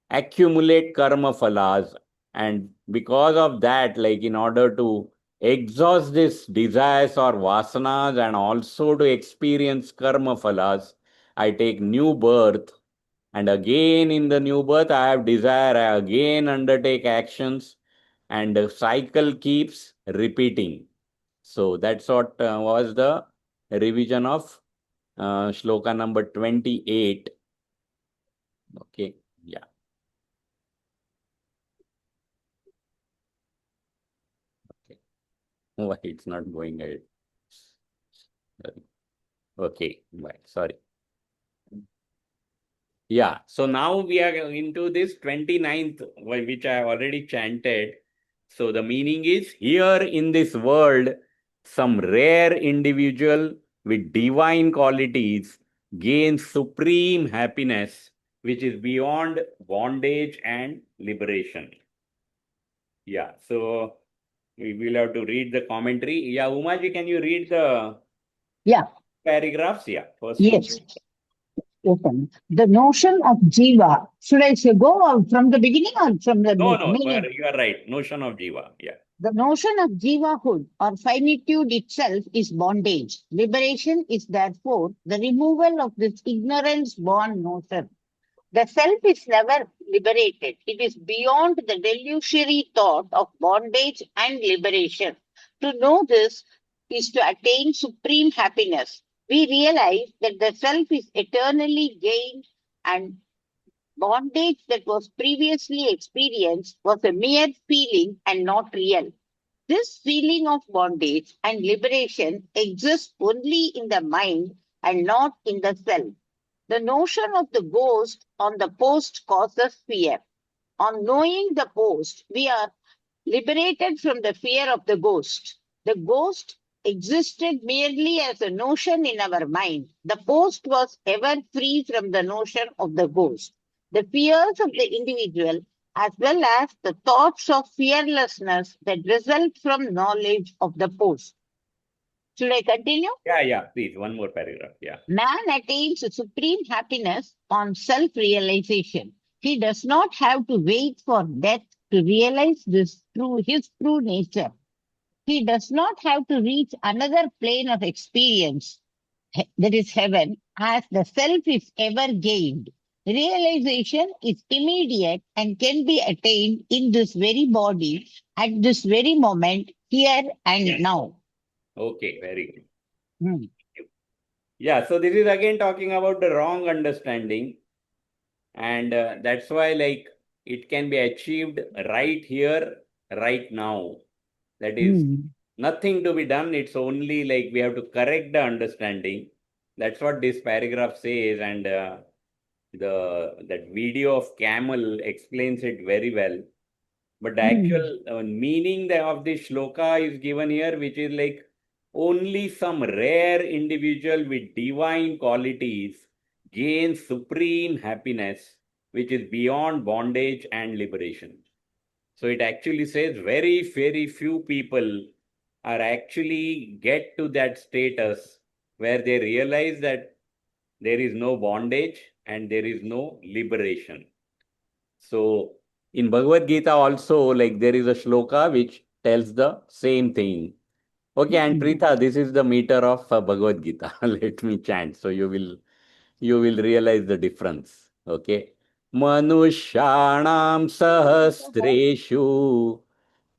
accumulate karma phalas. And because of that, like in order to exhaust these desires or vasanas and also to experience karma phalas, I take new birth. And again in the new birth I have desire, I again undertake actions, and the cycle keeps repeating. So that's what was the revision of shloka number 28. Okay, yeah. Okay. Why it's not going ahead? Sorry. Okay, right. Sorry. Yeah, so now we are into this 29th, which I have already chanted. So the meaning is, here in this world, some rare individual with divine qualities gains supreme happiness, which is beyond bondage and liberation. Yeah, so we will have to read the commentary. Yeah, Umaji, can you read the paragraphs? Yeah, first two. Yes. Open. The notion of jiva. Should I say go from the beginning or from the No, meaning? you are right. Notion of jiva. Yeah. The notion of jivahood or finitude itself is bondage. Liberation is therefore the removal of this ignorance-born notion. The self is never liberated. It is beyond the delusory thought of bondage and liberation. To know this is to attain supreme happiness. We realize that the self is eternally gained and bondage that was previously experienced was a mere feeling and not real. This feeling of bondage and liberation exists only in the mind and not in the self. The notion of the ghost on the post causes fear. On knowing the post, we are liberated from the fear of the ghost. The ghost existed merely as a notion in our mind. The post was ever free from the notion of the ghost. The fears of the individual, as well as the thoughts of fearlessness that result from knowledge of the post. Should I continue? Yeah, please. One more paragraph. Yeah. Man attains supreme happiness on self-realization. He does not have to wait for death to realize his true nature. He does not have to reach another plane of experience, that is heaven, as the self is ever gained. Realization is immediate and can be attained in this very body, at this very moment, here and now. Okay, very good. Yeah, so this is again talking about the wrong understanding. And that's why, like, it can be achieved right here, right now. That is nothing to be done. It's only like we have to correct the understanding. That's what this paragraph says. And that video of camel explains it very well. But the actual meaning of this shloka is given here, which is like only some rare individual with divine qualities gains supreme happiness, which is beyond bondage and liberation. So it actually says very, very few people are actually get to that status where they realize that there is no bondage and there is no liberation. So in Bhagavad Gita also, like, there is a shloka which tells the same thing. Okay, and Preetha, this is the meter of Bhagavad Gita. Let me chant, so you will realize the difference. Okay. Manushanam sahasreshu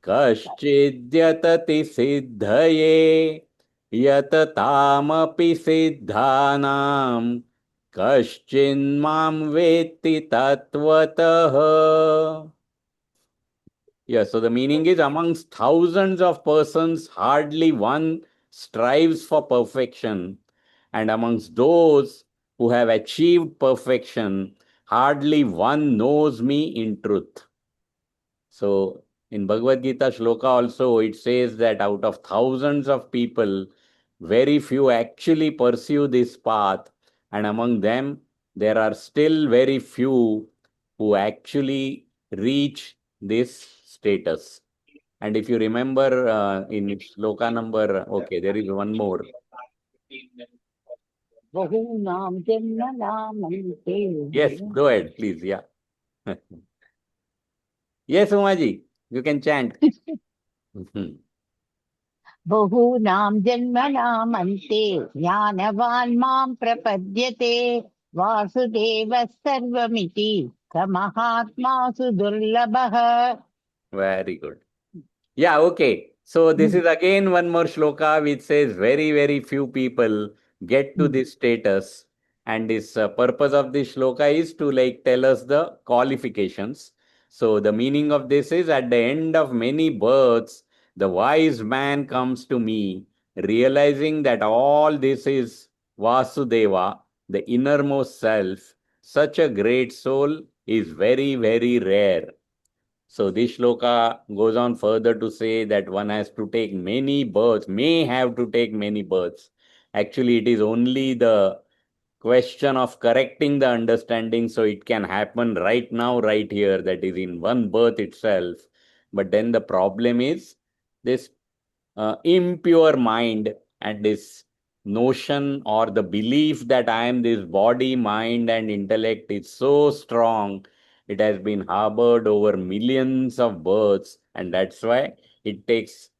कश्चिद्यतति सिद्धये यततामपि सिद्धानां कश्चिन्मां वेत्ति तत्त्वतः. Yes, so the meaning is amongst thousands of persons, hardly one strives for perfection. And amongst those who have achieved perfection, hardly one knows me in truth. So in Bhagavad Gita shloka also, it says that out of thousands of people, very few actually pursue this path. And among them, there are still very few who actually reach this status. And if you remember in shloka number, okay, there is one more. Yes, go ahead, please. Yeah. Yes, Umaji, you can chant. Bahunam janmanam ante jnanavan mam prapadyate vasudeva sarvamiti kamahatma sudurlabha. Very good. Yeah, okay. So this is again one more shloka which says very, very few people get to this status. And this purpose of this shloka is to like tell us the qualifications. So the meaning of this is at the end of many births, the wise man comes to me, realizing that all this is Vasudeva, the innermost self. Such a great soul is very, very rare. So this shloka goes on further to say that one has to take many births, may have to take many births. Actually, it is only the question of correcting the understanding, so it can happen right now, right here, that is in one birth itself. But then the problem is this impure mind and this notion or the belief that I am this body, mind, and intellect is so strong. It has been harbored over millions of births, and that's why it takes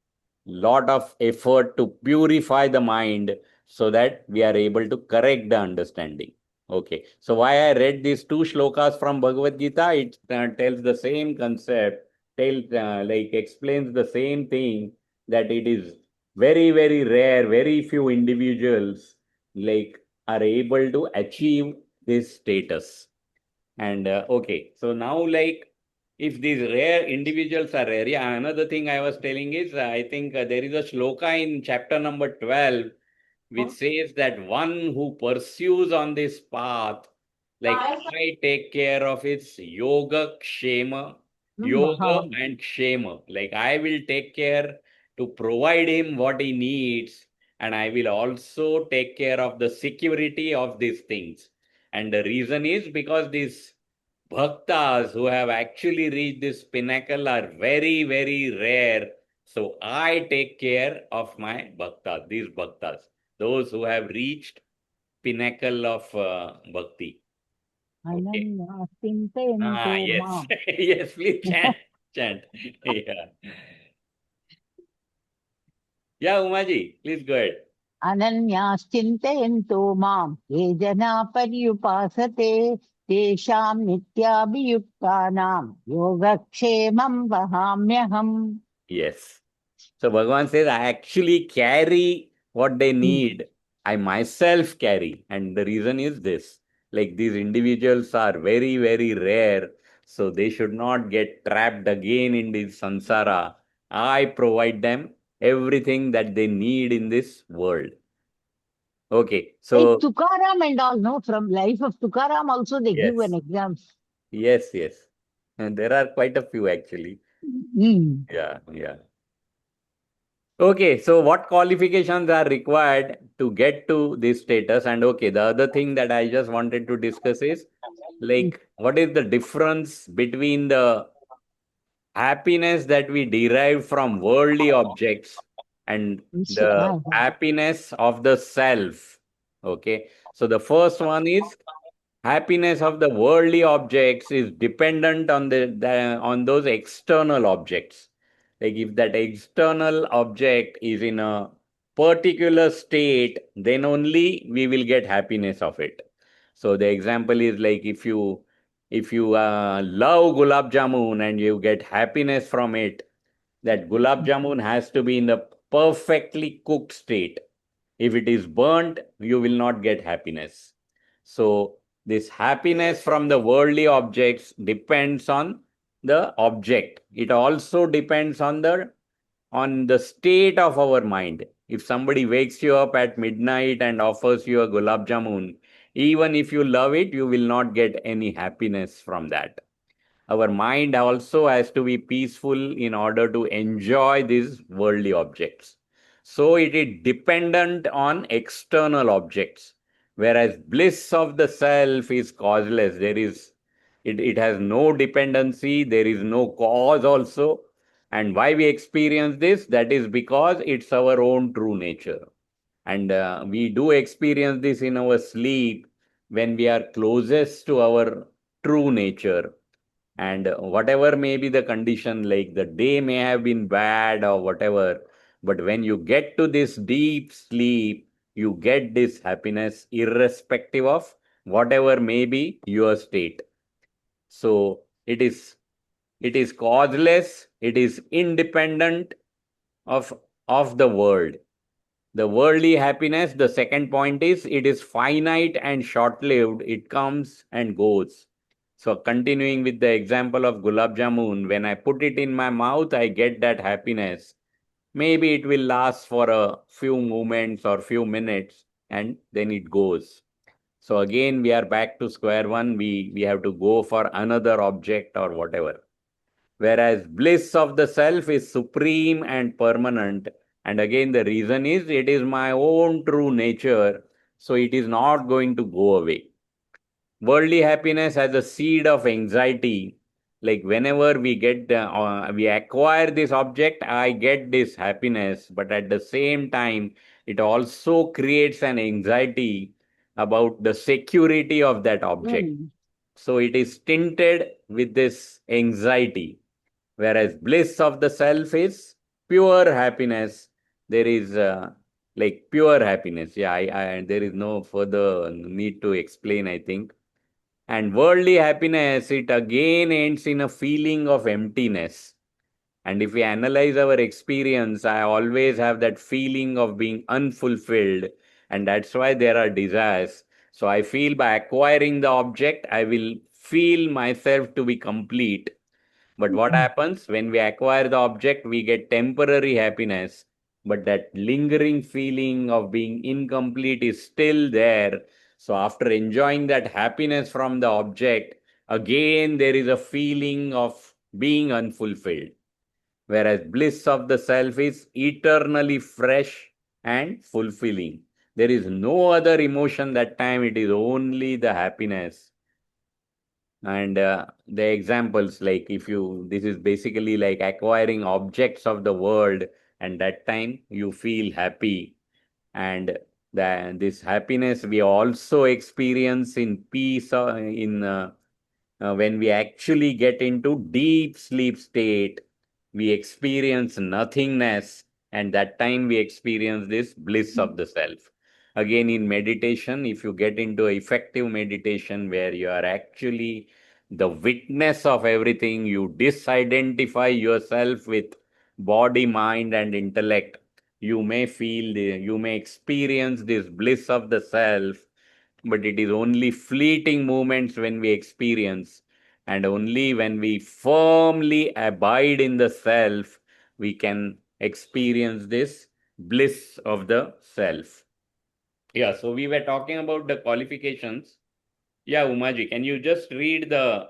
lot of effort to purify the mind so that we are able to correct the understanding. Okay, so why I read these two shlokas from Bhagavad Gita, it tells the same concept, explains the same thing, that it is very, very rare, very few individuals like are able to achieve this status. And okay, so now like if these rare individuals are rare, yeah, another thing I was telling is I think there is a shloka in chapter number 12 which says that one who pursues on this path, like I take care of its yoga kshema, yoga and kshema. Like I will take care to provide him what he needs, and I will also take care of the security of these things. And the reason is because these bhaktas who have actually reached this pinnacle are very, very rare. So I take care of my bhaktas, these bhaktas, those who have reached pinnacle of bhakti. Okay. Yes. Yes, please chant. Chant. Yeah. Yeah, Umaji, please go ahead. अनन्याश्चिन्तयन्तो मां ये जना पर्युपासते तेषां नित्याभियुक्तानां योगक्षेमं वहाम्यहम्. Yes. So Bhagavan says, I actually carry what they need. I myself carry. And the reason is this. Like these individuals are very, very rare. So they should not get trapped again in this samsara. I provide them everything that they need in this world. Okay. Like So Tukaram and all, no? From life of Tukaram also they give an yes. example. Yes, yes. And there are quite a few actually. Yeah, yeah. Okay, so what qualifications are required to get to this status? And okay, the other thing that I just wanted to discuss is like, what is the difference between the happiness that we derive from worldly objects and the happiness of the self? Okay, so the first one is happiness of the worldly objects is dependent on on those external objects. Like if that external object is in a particular state, then only we will get happiness of it. So the example is like if you love gulab jamun and you get happiness from it, that gulab jamun has to be in the perfectly cooked state. If it is burnt, you will not get happiness. So this happiness from the worldly objects depends on the object. It also depends on the state of our mind. If somebody wakes you up at midnight and offers you a gulab jamun, even if you love it, you will not get any happiness from that. Our mind also has to be peaceful in order to enjoy these worldly objects. So it is dependent on external objects, whereas bliss of the self is causeless. It has no dependency, there is no cause also. And why we experience this? That is because it's our own true nature. And we do experience this in our sleep when we are closest to our true nature. And whatever may be the condition, like the day may have been bad or whatever, but when you get to this deep sleep, you get this happiness irrespective of whatever may be your state. So it is causeless, it is independent of the world. The worldly happiness, the second point is it is finite and short lived, it comes and goes. So, continuing with the example of gulab jamun, when I put it in my mouth, I get that happiness. Maybe it will last for a few moments or few minutes and then it goes. So, again, we are back to square one. We have to go for another object or whatever. Whereas bliss of the self is supreme and permanent. And again, the reason is it is my own true nature. So, it is not going to go away. Worldly happiness has a seed of anxiety. Like whenever we acquire this object, I get this happiness, but at the same time it also creates an anxiety about the security of that object. So it is tinted with this anxiety, whereas bliss of the self is pure happiness. There is like pure happiness. Yeah, there is no further need to explain, I think. And worldly happiness, it again ends in a feeling of emptiness. And if we analyze our experience, I always have that feeling of being unfulfilled. And that's why there are desires. So I feel by acquiring the object, I will feel myself to be complete. But what happens when we acquire the object, we get temporary happiness. But that lingering feeling of being incomplete is still there. So after enjoying that happiness from the object, again there is a feeling of being unfulfilled. Whereas bliss of the self is eternally fresh and fulfilling. There is no other emotion that time, it is only the happiness. And the examples, like if you, this is basically like acquiring objects of the world, and that time you feel happy. And this happiness we also experience in peace, in when we actually get into deep sleep state, we experience nothingness, and that time we experience this bliss of the self. Again, in meditation, if you get into effective meditation where you are actually the witness of everything, you disidentify yourself with body, mind, and intellect, you may feel, you may experience this bliss of the self, but it is only fleeting moments when we experience, and only when we firmly abide in the self, we can experience this bliss of the self. Yeah, so we were talking about the qualifications. Yeah, Umaji, can you just read the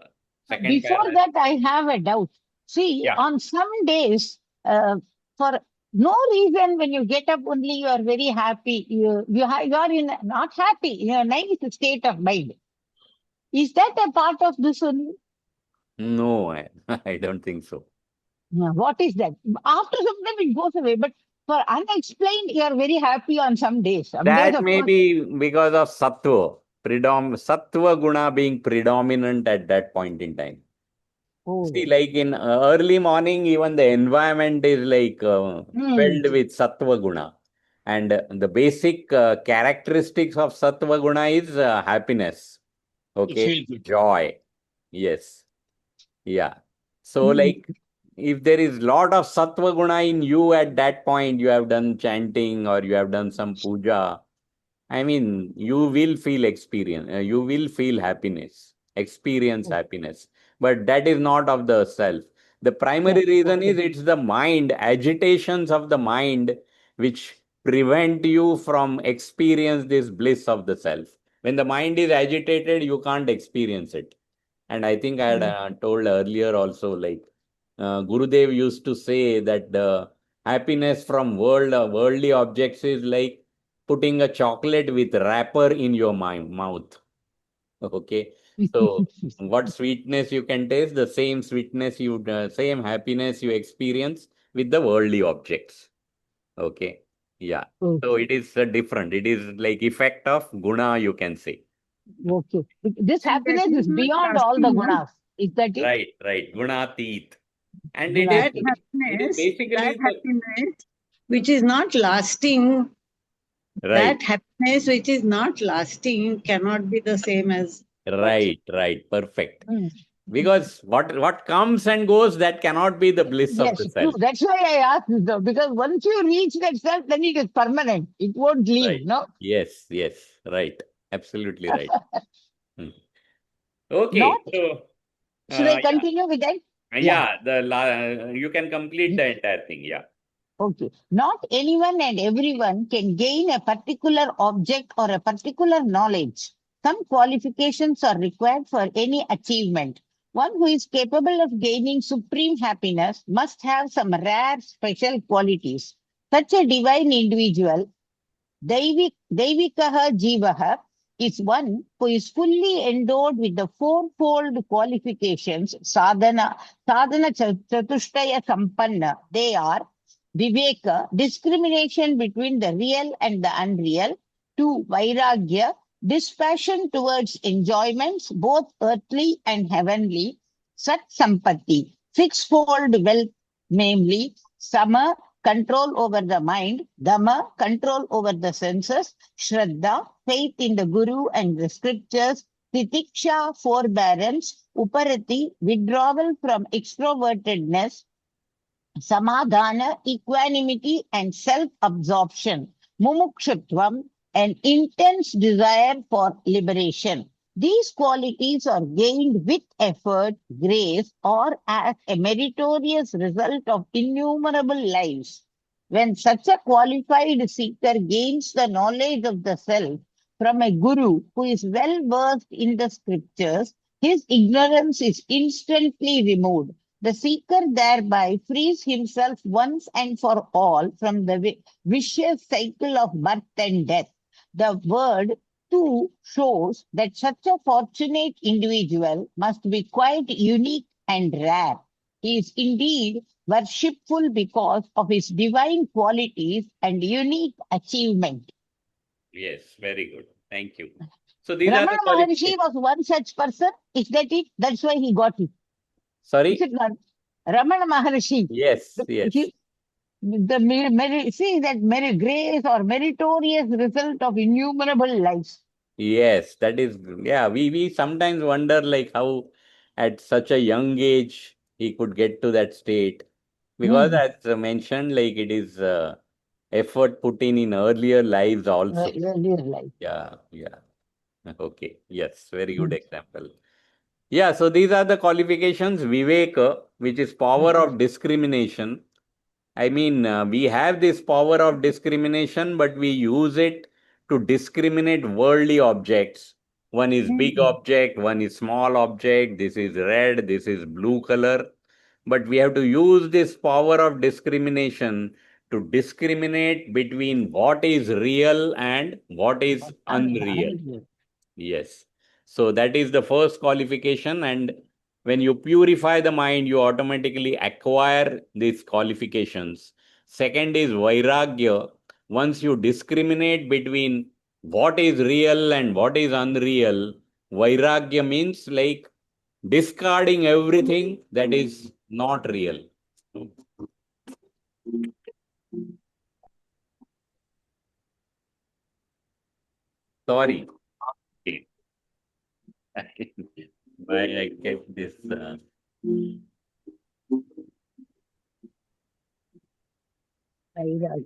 second Before paragraph? that, I have a doubt. See, Yeah. on some days, for no reason, when you get up only, you are very happy. You are in not happy, in a nice state of mind. Is that a part of this only? No, I don't think so. Yeah, what is that? After some time, it goes away. But for unexplained, you are very happy on some days. Some days, That of may course. be because of sattva, sattva guna being predominant at that point in time. See, Oh. like in early morning, even the environment is like Hmm. filled with sattva guna. And the basic characteristics of sattva guna is happiness, okay, joy. Yes. Yeah. So, Hmm. like, if there is lot of sattva guna in you at that point, you have done chanting or you have done some puja, I mean, you will feel experience, you will feel happiness, experience happiness, but that is not of the self. The primary reason is it's the mind, agitations of the mind, which prevent you from experience this bliss of the self. When the mind is agitated, you can't experience it. And I think I had told earlier also, like Gurudev used to say that the happiness from worldly objects is like putting a chocolate with wrapper in your mouth. Okay. So what sweetness you can taste, the same sweetness you, same happiness you experience with the worldly objects. Okay. Yeah. So it is different. It is like effect of guna, you can say. Okay. This And that happiness is is not beyond all the lasting, no? gunas. Is that it? Right, right. Gunatit. And That it is that basically the happiness which is not lasting, right. that happiness which is not lasting cannot be the same as what? Right, right, perfect. Because what comes and goes, that cannot be the bliss of Yes, the true. self. That's why I asked this, though, because once you reach that self, then it is permanent. It won't leave, Right. no? Yes, yes, right. Absolutely right. Hmm. Not, Okay, so should I yeah, continue with that? yeah. You can complete the entire thing. Yeah. Okay. Not anyone and everyone can gain a particular object or a particular knowledge. Some qualifications are required for any achievement. One who is capable of gaining supreme happiness must have some rare special qualities. Such a divine individual, Daivikaha Jivaha, is one who is fully endowed with the fourfold qualifications, sadhana chatushtaya sampanna. They are Viveka, discrimination between the real and the unreal. 2. Vairagya, dispassion towards enjoyments, both earthly and heavenly. Sat Sampatti, sixfold wealth, namely Sama, control over the mind, Dhamma, control over the senses, Shraddha, faith in the Guru and the scriptures, Titiksha, forbearance, Uparati, withdrawal from extrovertedness, Samadhana, equanimity and self-absorption, Mumukshutvam, an intense desire for liberation. These qualities are gained with effort, grace, or as a meritorious result of innumerable lives. When such a qualified seeker gains the knowledge of the self from a guru who is well versed in the scriptures, his ignorance is instantly removed. The seeker thereby frees himself once and for all from the vicious cycle of birth and death. The word too shows that such a fortunate individual must be quite unique and rare. He is indeed worshipful because of his divine qualities and unique achievement. Yes, very good. Thank you. So these are Ramana the Maharshi qualifications. was one such person. Is that it? That's why he got it. Sorry? Is it not? Ramana Maharshi. Yes, yes. See that grace or meritorious result of innumerable lives. Yes, that is, yeah, we sometimes wonder like how at such a young age he could get to that state. Because as mentioned, like it is effort put in earlier lives also. Earlier life. Yeah, yeah. Okay, yes, very good example. Yeah, so these are the qualifications. Viveka, which is power of discrimination. I mean, we have this power of discrimination, but we use it to discriminate worldly objects. One is big object, one is small object, this is red, this is blue color. But we have to use this power of discrimination to discriminate between what is real and what is unreal. Yes. So that is the first qualification. And when you purify the mind, you automatically acquire these qualifications. Second is Vairagya. Once you discriminate between what is real and what is unreal, Vairagya means like discarding everything that is not real. Sorry. Okay. Why I kept this.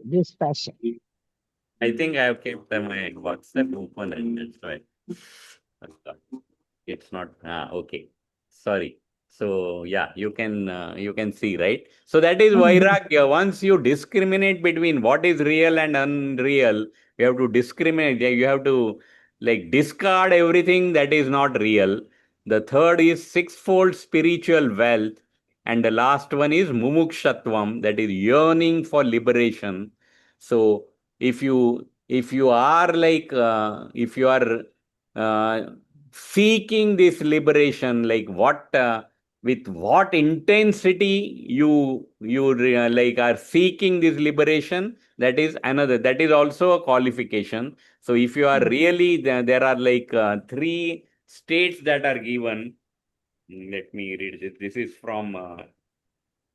This passion. I think I have kept my WhatsApp open and that's why. It's not okay. Sorry. So yeah, you can see, right? So that is Vairagya. Once you discriminate between what is real and unreal, you have to discriminate. You have to like discard everything that is not real. The third is sixfold spiritual wealth. And the last one is mumukshatvam, that is yearning for liberation. So if you are like if you are seeking this liberation, like what with what intensity you like are seeking this liberation, that is another, that is also a qualification. So if you are really there are like three states that are given. Let me read this. This is from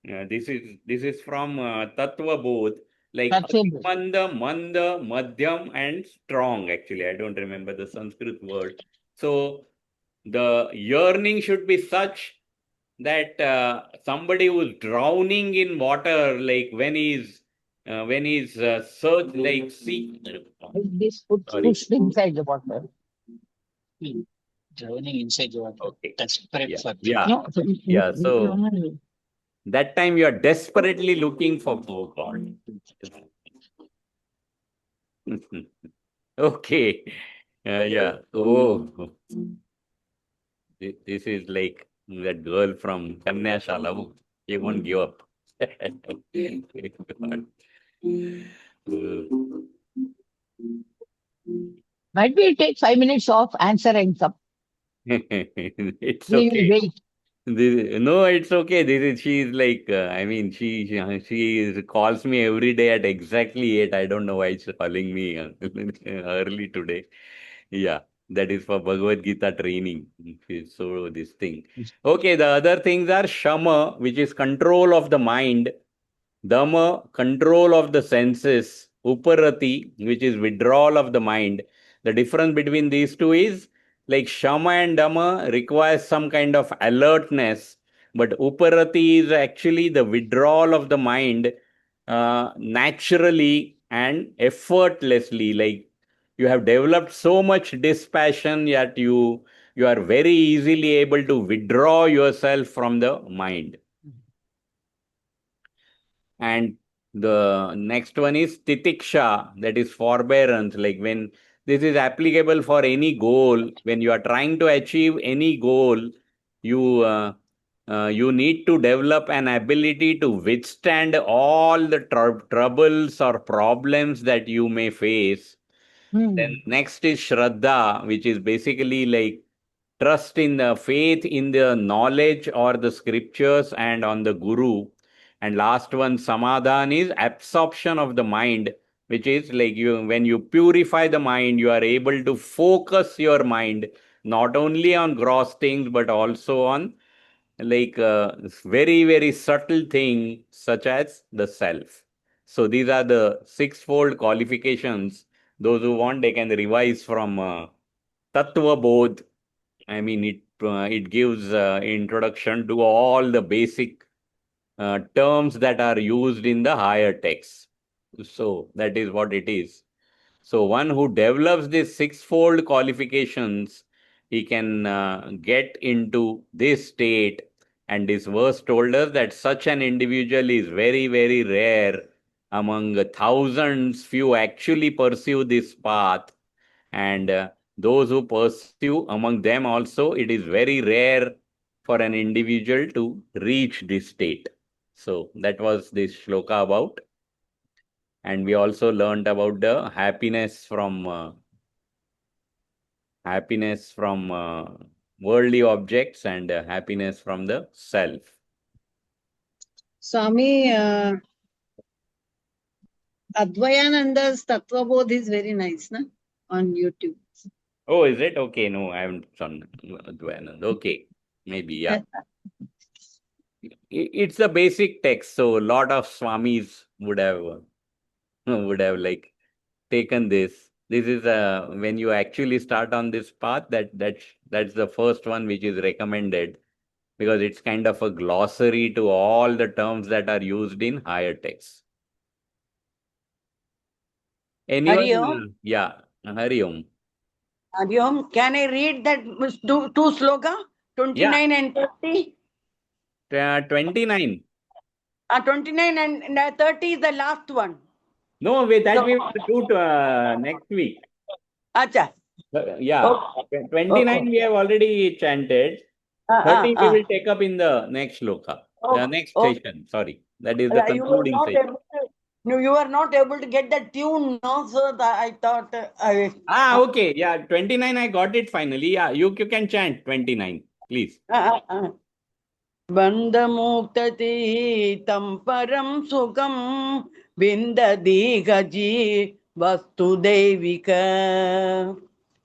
Tattva Bodh, like Manda, Manda, Madhyam, and strong. Actually, I don't remember the Sanskrit word. So the yearning should be such that somebody who's drowning in water, like when he's search like see. This pushed inside the water. Drowning inside the water. Okay. That's prep for Yeah. So that time you are desperately looking for God. Okay. Yeah. Oh, this is like that girl from Kanya Shala. She won't give up. Might be take 5 minutes off, answer and come. It's We will okay. wait. No, it's okay. She's like, I mean, she calls me every day at exactly 8. I don't know why she's calling me early today. Yeah, that is for Bhagavad Gita training. So this thing. Okay, the other things are Shama, which is control of the mind. Dhamma, control of the senses. Uparati, which is withdrawal of the mind. The difference between these two is like Shama and Dhamma requires some kind of alertness, but Uparati is actually the withdrawal of the mind naturally and effortlessly. Like you have developed so much dispassion that you are very easily able to withdraw yourself from the mind. And the next one is titiksha, that is forbearance. Like when this is applicable for any goal, when you are trying to achieve any goal, you need to develop an ability to withstand all the troubles or problems that you may face. Then next is Shraddha, which is basically like trust in the faith in the knowledge or the scriptures and on the Guru. And last one, Samadhan, is absorption of the mind, which is like when you purify the mind, you are able to focus your mind not only on gross things but also on like very, very subtle thing such as the self. So these are the sixfold qualifications. Those who want, they can revise from Tattva Bodh. I mean, it gives introduction to all the basic terms that are used in the higher texts. So that is what it is. So one who develops these sixfold qualifications, he can get into this state. And this verse told us that such an individual is very, very rare among thousands. Few actually pursue this path. And those who pursue, among them also, it is very rare for an individual to reach this state. So that was this shloka about. And we also learned about the happiness from worldly objects and happiness from the self. Swami Advayananda's Tattva Bodh is very nice, na? On YouTube. Oh, is it? Okay, no, I haven't done Advayanand. Okay, maybe, yeah. It's a basic text, so a lot of swamis would have like taken this. This is when you actually start on this path, that's the first one which is recommended, because it's kind of a glossary to all the terms that are used in higher texts. Anyone? Hari Om. Yeah, Hari Om. Hari Om, can I read that two sloka? 29 and 30? 29. 29 and 30 is the last one. No, wait, that we will do next week. Acha. Yeah, 29 we have already chanted. 30 we will take up in the next shloka, the next session. Sorry, that is the concluding session. You were not able to get the tune, no? So I thought. Okay. Yeah, 29 I got it finally. Yeah, you can chant 29, please. बन्धमुक्ततीतं परं सुखं विन्दति गजी वस्तुदैविक.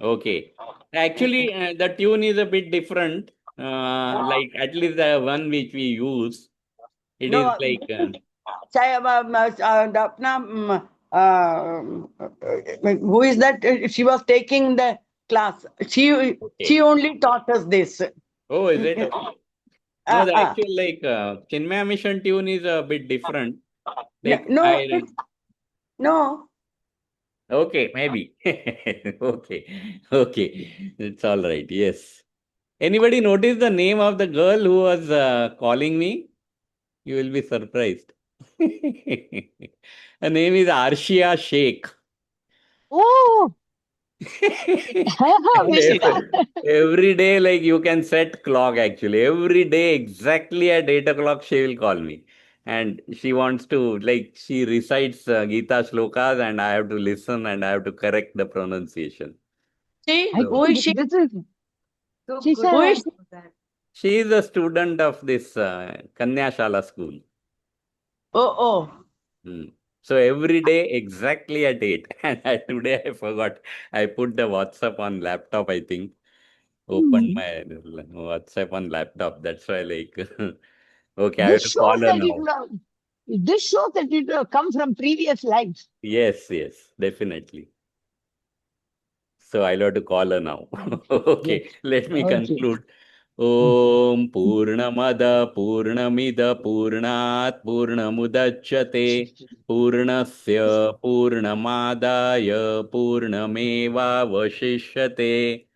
Okay. Actually, the tune is a bit different. Like at least the one which we use, it is like. Who is that? She was taking the class. She only taught us this. Oh, is it? Okay. No, the actual like Chinmaya Mission tune is a bit different. Like, no. Okay, maybe. Okay. It's all right. Yes. Anybody notice the name of the girl who was calling me? You will be surprised. Her name is Arshia Sheikh. Oh! Every day, like you can set clock actually. Every day, exactly at 8 o'clock, she will call me. And she wants to, like, she recites Gita shlokas and I have to listen and I have to correct the pronunciation. Who is she? She is a student of this Kanya Shala school. So every day exactly at 8. And today I forgot. I put the WhatsApp on laptop, I think. Opened my WhatsApp on laptop. That's why like, okay, I have to call her now. This shows that it come from previous lives. Yes, definitely. So I'll have to call her now. Okay, Yes. let me Okay. conclude. Om Purnamada Purnamida Purnat Purnamudachyate Purnasya Purnamadaya Purnameva Vashishyate.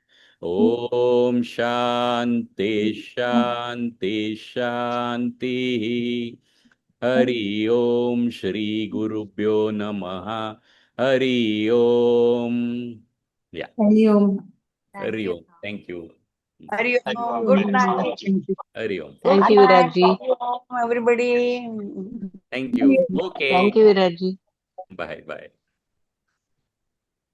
Om Shanti Shanti Shanti. Hari Om Shri Gurubhyo Namaha. Hari Om. Yeah. Hari Om. Hari Om. Thank you. Hari Om. Good night. Hari Om. Good night. Hari Om, everybody. Thank you. Okay. Thank you, Viraj ji. Bye. Bye.